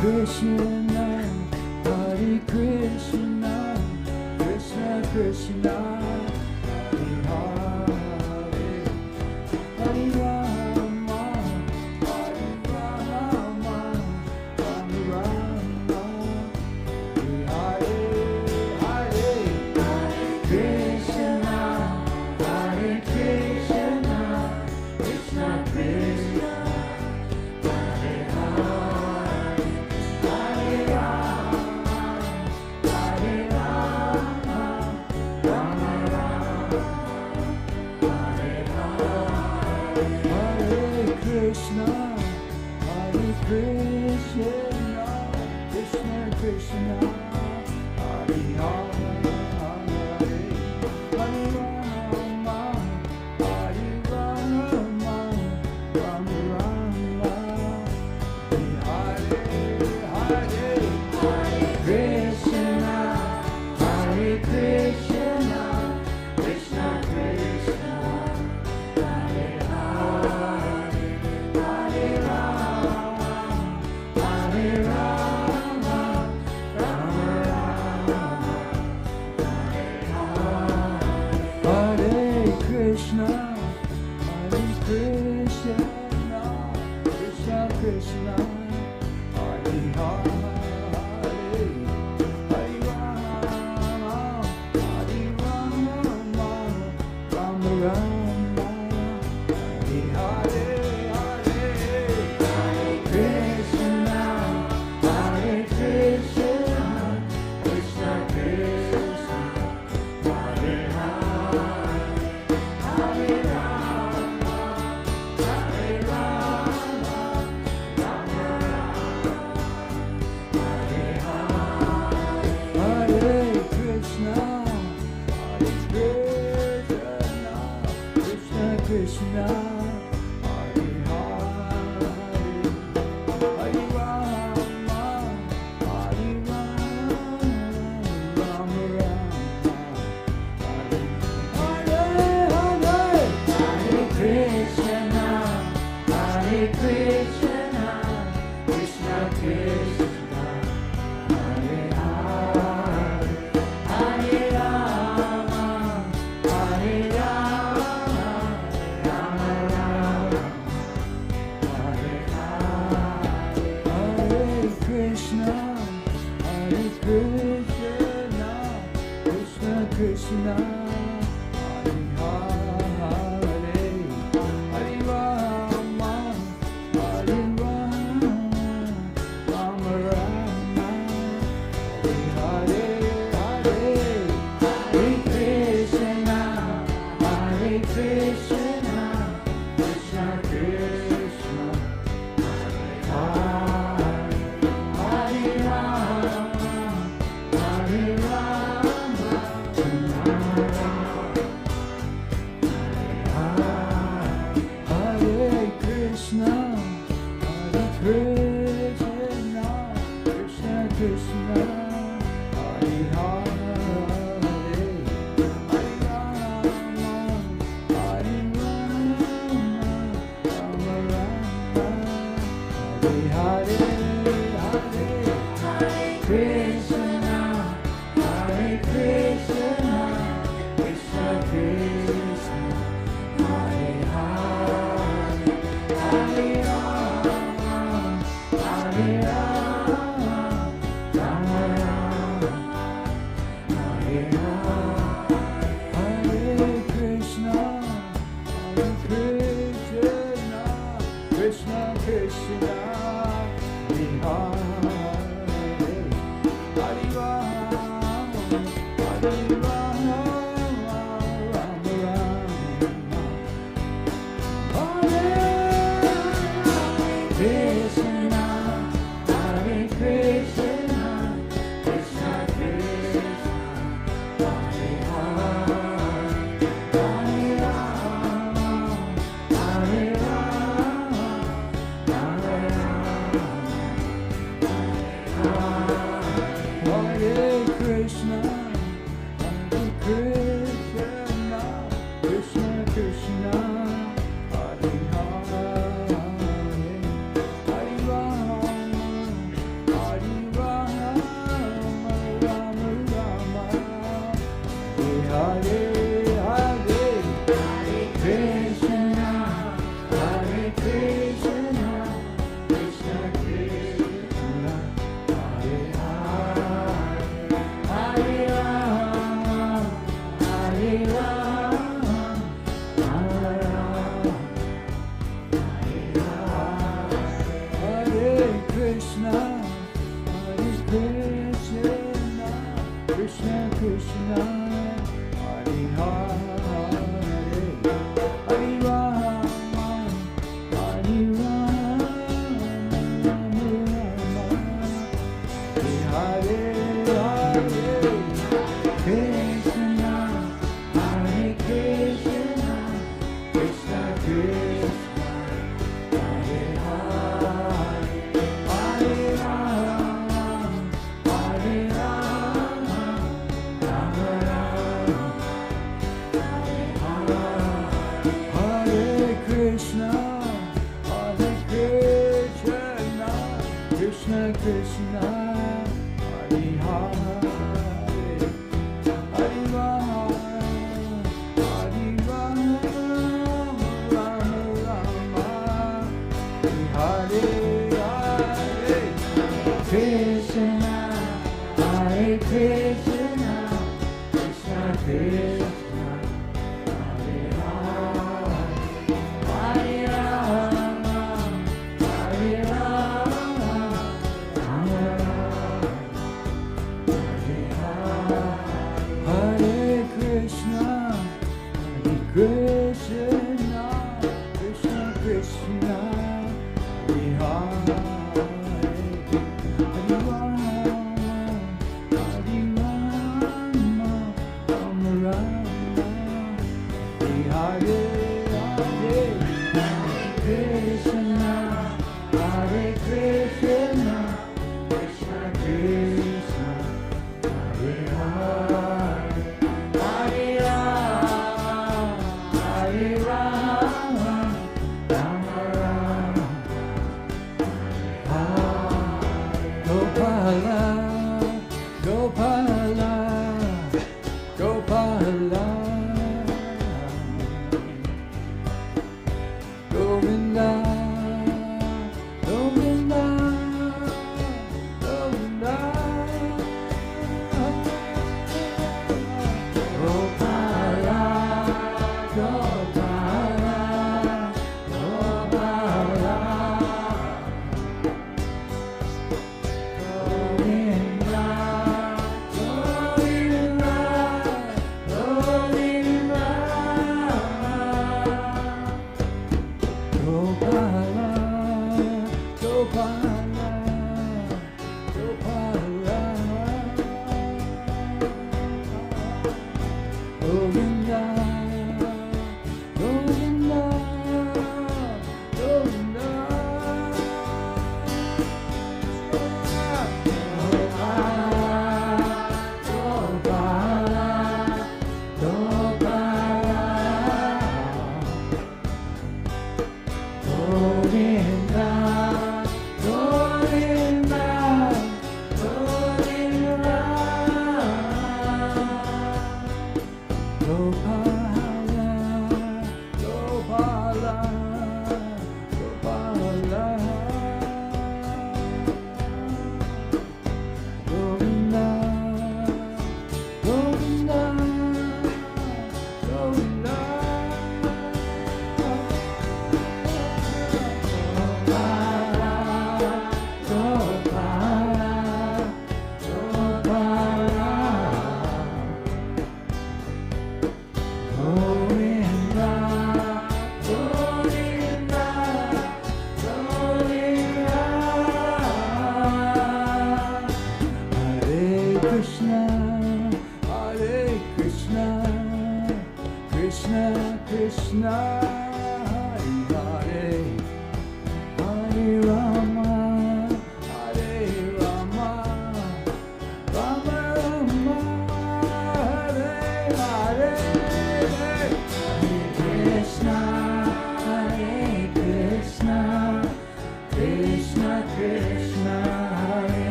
Krishna, Hare Krishna, Krishna Krishna, Hare Hare, Hare Rama, Hare Rama, Rama Rama, Hare Hare, Hare Krishna, Hare Krishna, Krishna Krishna, Hare Hare, Hare Rama, Hare Rama, Rama Rama, Hare Hare, Hare Krishna, Hare Krishna, Krishna Krishna, Hare Hare, Hare Rama, Hare Rama, Rama Rama, Hare Hare, Hare Krishna, Hare Krishna, Krishna Krishna, Hare Hare, Hare Rama. Krishna, Hare Hare, Hare Rama, Hare Rama, Rama Rama, Hare Hare, Hare Krishna, Hare Krishna, Krishna Krishna, Hare Hare, Hare Rama, Hare Rama, Rama Rama, Hare Hare, Hare Krishna, Hare Krishna, Krishna Krishna, Hare Hare, Hare Rama, Hare Rama, Rama Rama, Hare Hare, Hare Krishna, Hare Krishna, Krishna Krishna, Hare Hare, Hare Rama, Hare Rama, Rama Rama, Hare Hare, Hare Krishna, Hare Krishna, Krishna Krishna, Hare Hare, Hare Rama, Hare Rama, Rama Rama, Hare Hare, Hare Krishna, Hare Krishna, Krishna Krishna, Hare Hare, Hare Rama, Hare Rama, Rama Rama, Hare Krishna, Hare Krishna, Krishna Krishna, Hare Hare, Hare Rama, Hare Rama, Rama Rama, Hare Hare, Hare Krishna, Hare Krishna, Krishna Krishna, Hare Hare, Hare Rama, Hare Rama, Rama Rama, Hare Hare, Hare Krishna, Hare Krishna, Krishna Krishna, Hare Hare, Hare Rama, Hare Rama, Rama Rama, Hare Krishna, Hare Krishna, Krishna Krishna, Hare Hare, Hare Rama, Hare Rama, Rama Rama.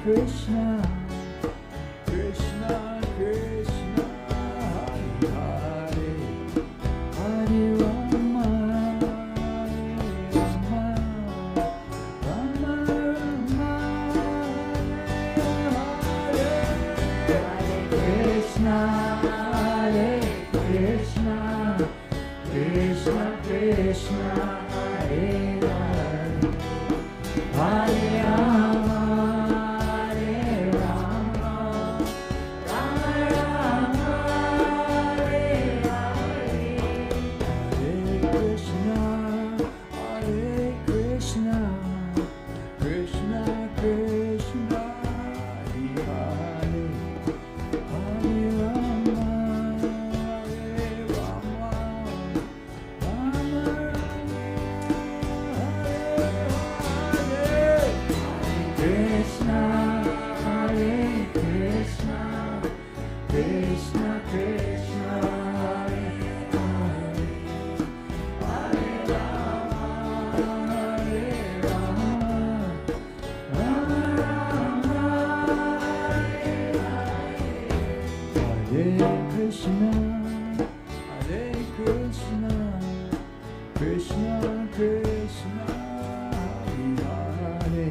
Krishna, Krishna Krishna, Hare Hare, Hare Rama, Rama Rama, Hare Hare, Krishna, Hare Krishna, Krishna Krishna, Hare Hare, Hare Rama, Hare Rama, Rama Rama, Hare Hare, Hare Krishna, Hare Krishna, Krishna Krishna, Hare Hare, Hare Rama, Hare Rama, Rama Krishna, Hare Krishna, Krishna Krishna, Hare Hare, Hare Rama, Hare Rama, Rama Rama, Hare Krishna, Hare Krishna, Krishna Krishna, Hare Hare,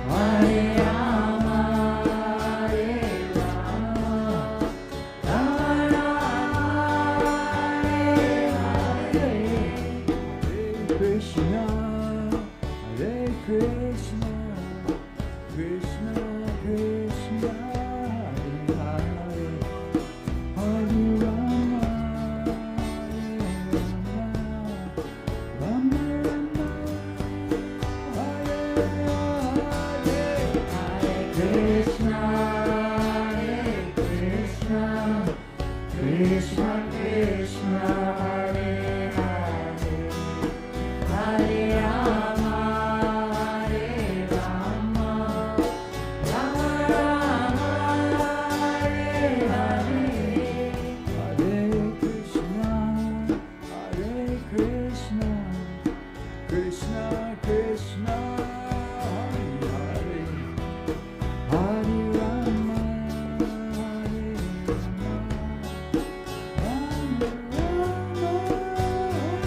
Hare Rama, Hare Rama, Rama Rama, Hare Krishna, Hare Krishna, Krishna Krishna, Hare Hare, Hare Rama, Hare Rama, Rama Rama, Hare Krishna, Hare Krishna, Krishna Krishna, Hare Hare, Hare Rama, Rama Rama, Hare Hare, Krishna, Hare Krishna, Krishna Krishna, Hare Hare,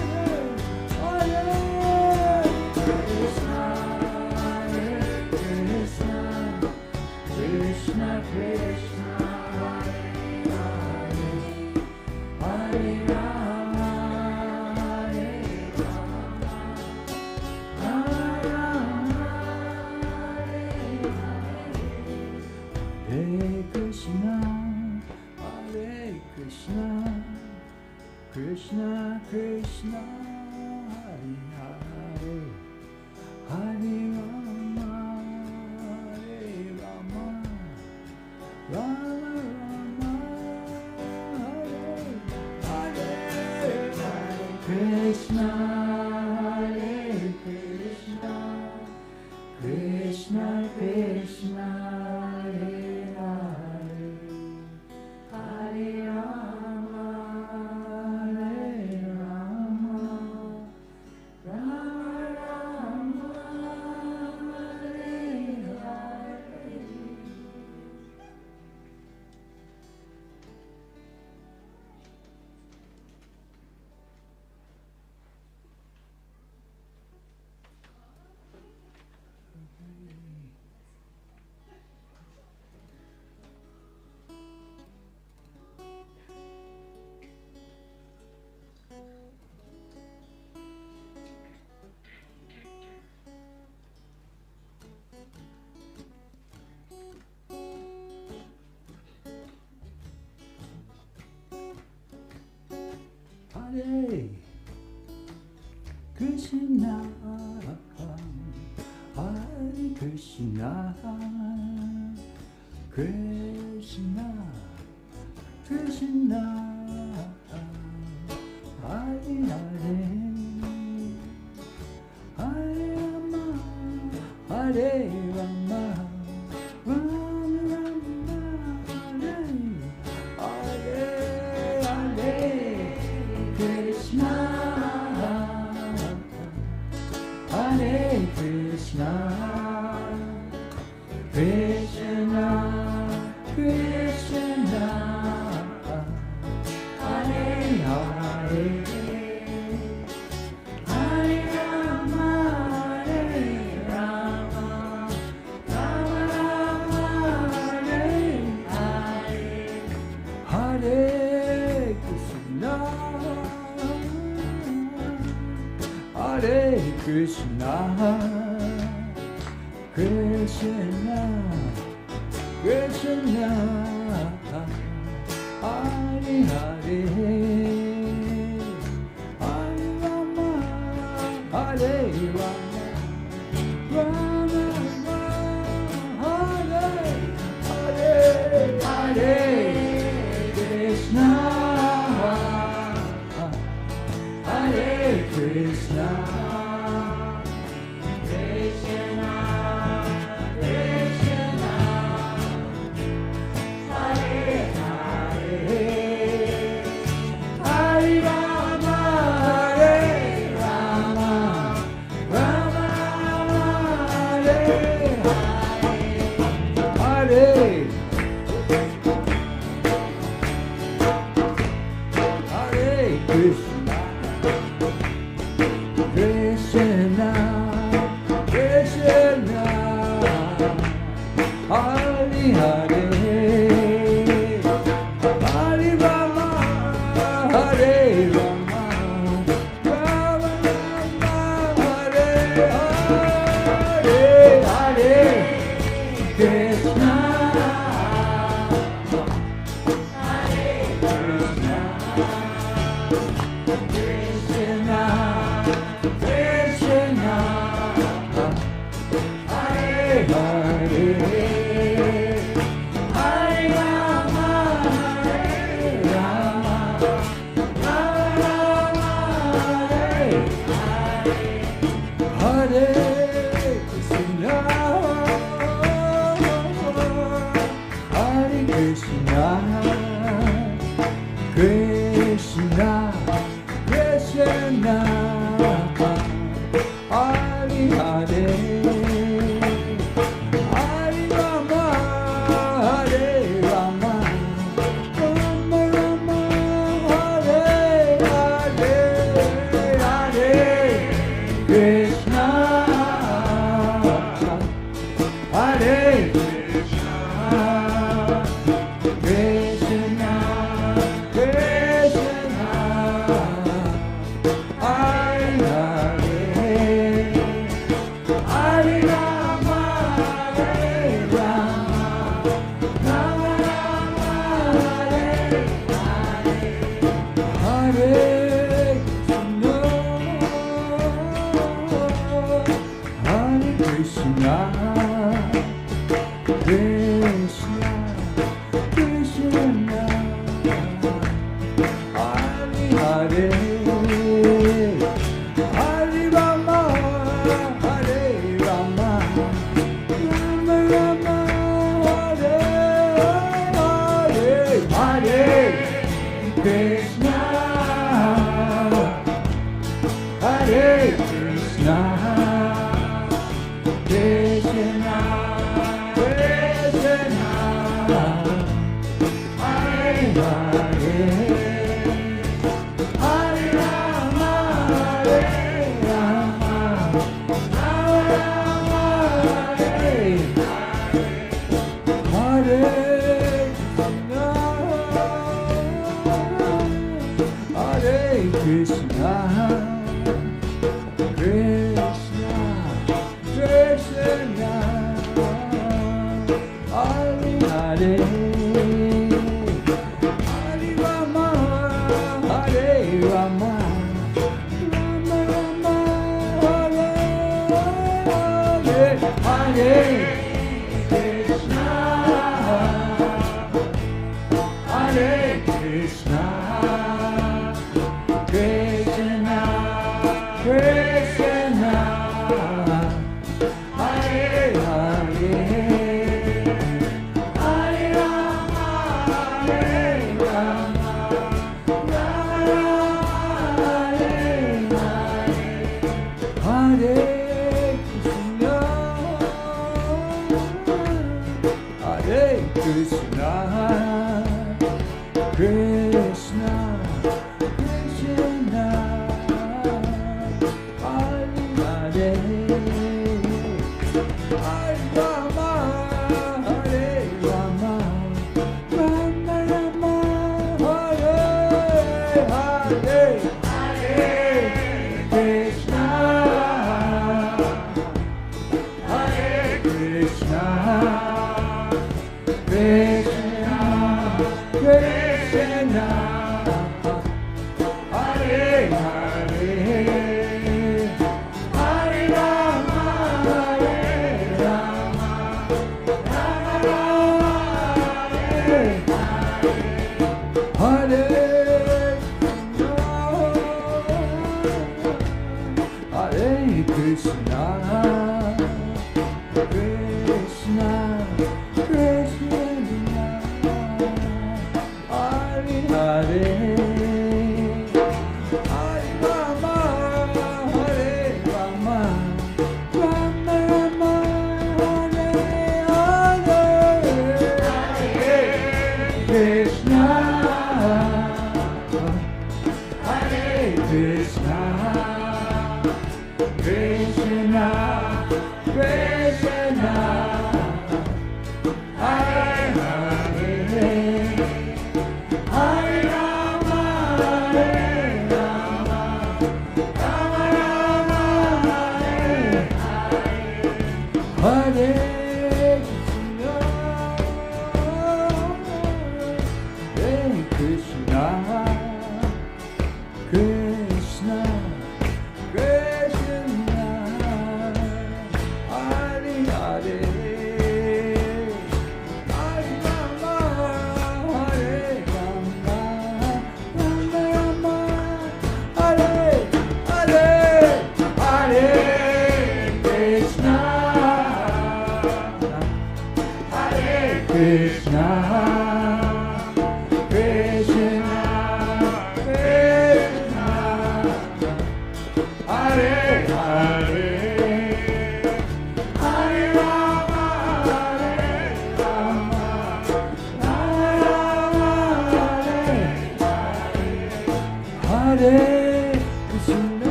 Hare Rama, Hare Rama, Rama Rama, Hare Hare, Hare Krishna, Hare Krishna, Krishna Krishna, Hare Hare, Hare Rama, Hare Rama, Rama Rama, Hare Krishna, Hare Krishna, Krishna Krishna, Hare Hare, Hare Rama, Hare Rama, Rama Rama, Hare Krishna, Hare Krishna, Krishna Krishna, Hare Hare, Hare Rama, Hare Rama, Rama Rama, Hare Hare, Krishna, Hare Krishna, Krishna Krishna, Hare Hare, Hare Rama, Hare Rama, Rama Rama, Hare Hare. Hare Krishna, Hare Krishna, Krishna Krishna, Hare Hare, Hare Rama, Rama Hare Hare Krishna, Hare Krishna, Krishna Krishna, Hare Hare, Hare Rama, Hare Rama, Rama Rama, Hare Hare, Hare Krishna, Hare Krishna, Krishna Krishna, Hare Hare, Hare Rama, Hare Rama, Rama Rama, Hare Hare, Hare Krishna, Hare Krishna, Krishna Krishna, Hare Hare, Hare Rama, Hare Rama, Rama Rama, Hare Hare, Hare Krishna, Krishna Krishna, Hare Hare, Hare Rama, Hare Rama, Rama Rama, Hare Hare, Hare Krishna, Hare Krishna, Krishna Krishna, Hare Hare, Hare Rama, Hare Rama, Rama Rama, Hare Hare, Hare Krishna, Hare Krishna, Krishna Krishna, Hare Hare, Hare Rama, Hare Rama, Rama Rama, Hare Hare, Hare Krishna, Hare Krishna, Krishna Krishna, Hare Hare, Hare Rama, Hare Rama, Rama Rama, Hare Hare, Hare Krishna, Hare Krishna, Krishna Krishna, Hare Hare, Hare Rama, Hare Rama, Rama Rama, Hare Hare, Hare Krishna, Hare Krishna, Krishna Krishna, Hare Hare, Hare Rama, Hare Rama, Rama Rama, Hare Hare, Hare Krishna, Krishna Krishna, Hare Hare, Hare Rama, Hare Rama, Rama Rama, Hare Hare, Hare Krishna, Hare Krishna, Krishna Krishna, Hare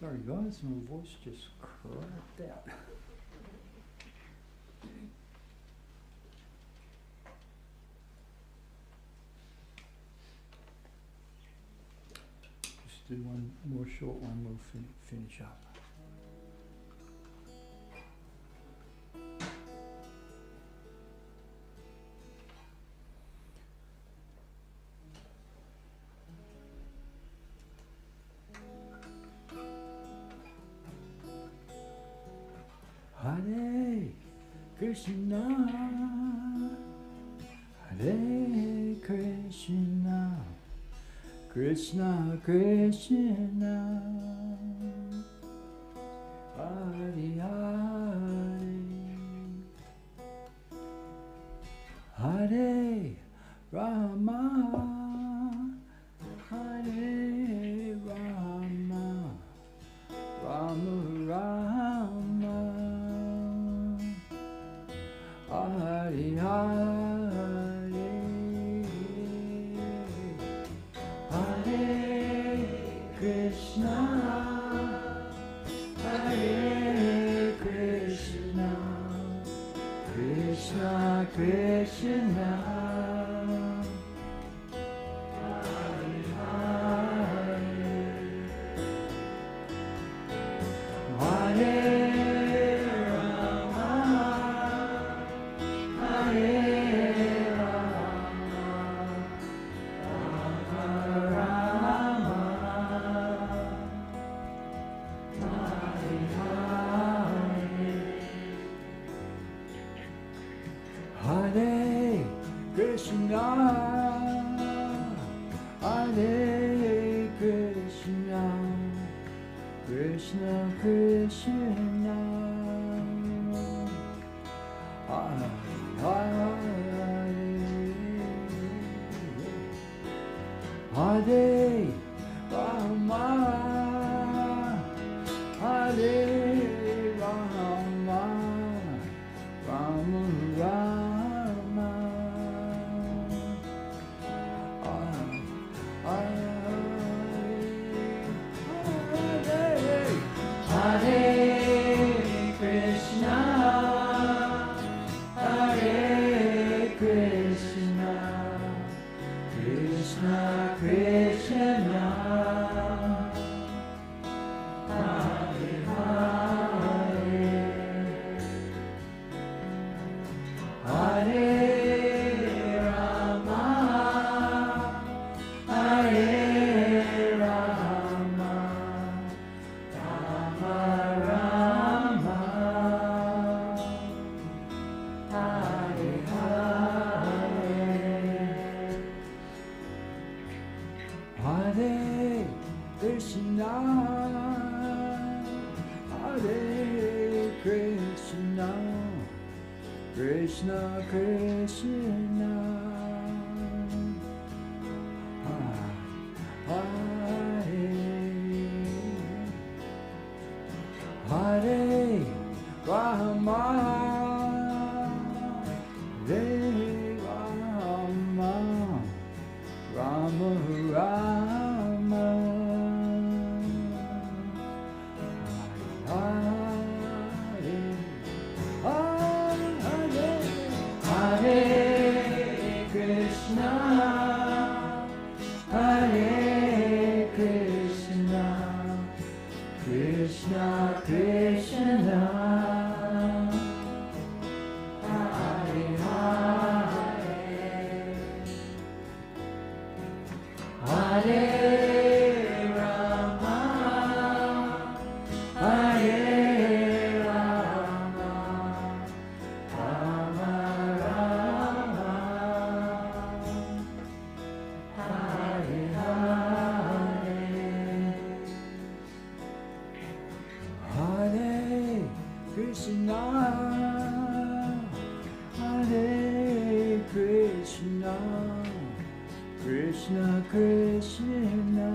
Sorry guys, my voice just cracked out. Just do one more short one, we'll finish up. Hare Krishna, Hare Krishna, Krishna Krishna, Hare Hare, Hare Rama, Hare Rama, Rama Rama, Hare Hare, Hare Krishna, Hare Krishna, Krishna Krishna, Hare Krishna, Hare Krishna, Krishna Krishna, Hare Hare, Hare Rama, Hare Rama, Rama Rama, Hare Krishna, Hare Krishna, Krishna Krishna, Hare Hare, Hare Rama, Hare Rama, Rama Rama, Hare Hare, Hare Krishna, Hare Krishna, Krishna Krishna, Hare Hare Rama, Hare Rama, Rama Rama, Hare Hare, Hare Krishna, Hare Krishna, Krishna Krishna, Hare Hare, Hare Rama, Hare Rama, Rama Rama, Hare Hare, Hare Krishna, Hare Krishna, Krishna Krishna,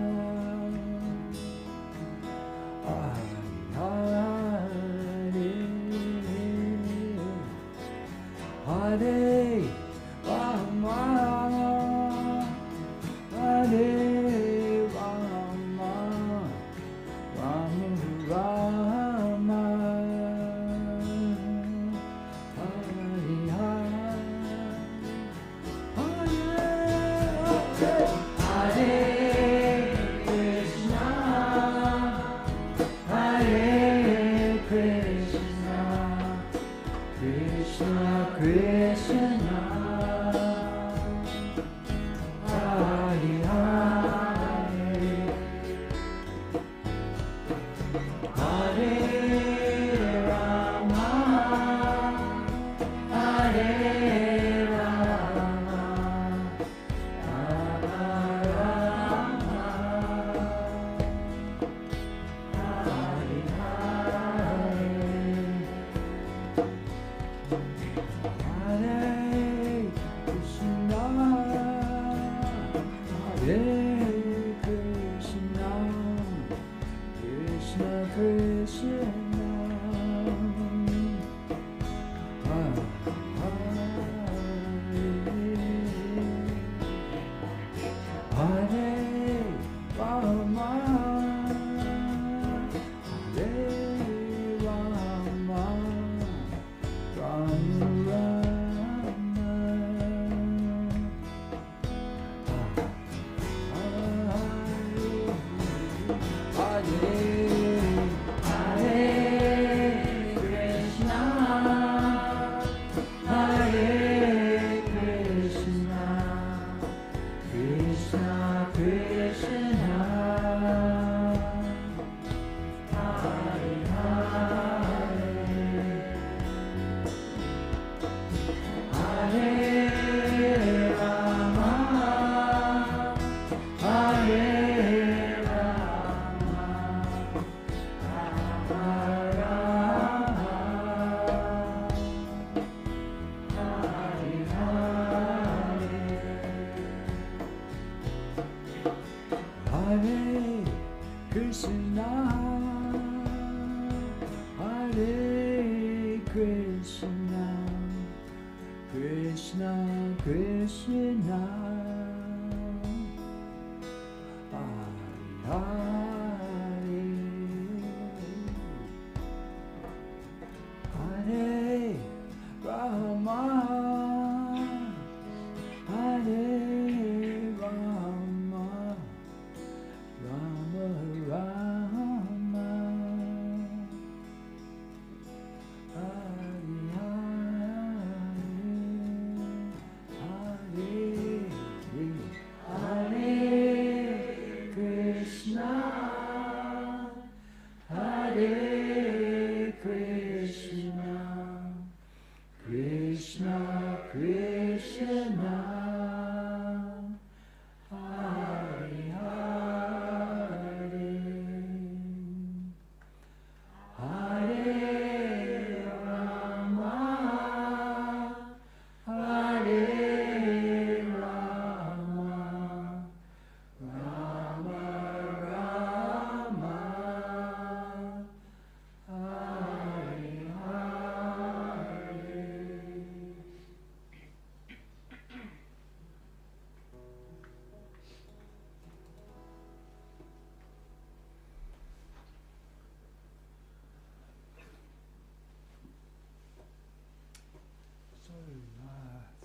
Hare Hare, Hare Rama, Hare Rama, Rama Rama,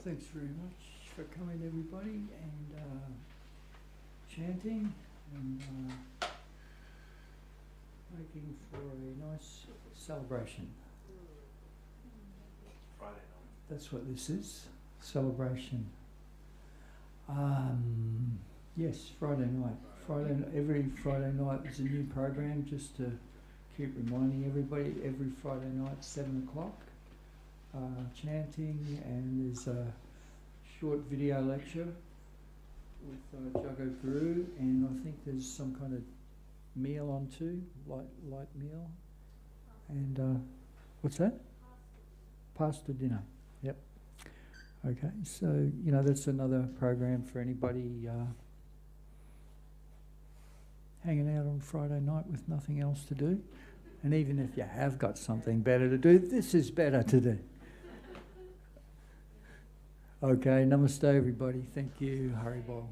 Thanks very much for coming, everybody, and chanting and making for a nice celebration. Friday night. That's what this is, celebration. Yes, Friday night. Every Friday night there's a new program, just to keep reminding everybody. Every Friday night, 7 o'clock. Chanting, and there's a short video lecture with Jago Guru, and I think there's some kind of meal on too, light meal. And what's that? Pasta dinner. Yep. Okay, so that's another program for anybody hanging out on Friday night with nothing else to do. And even if you have got something better to do, this is better to do. Okay, namaste everybody. Thank you, Haribol.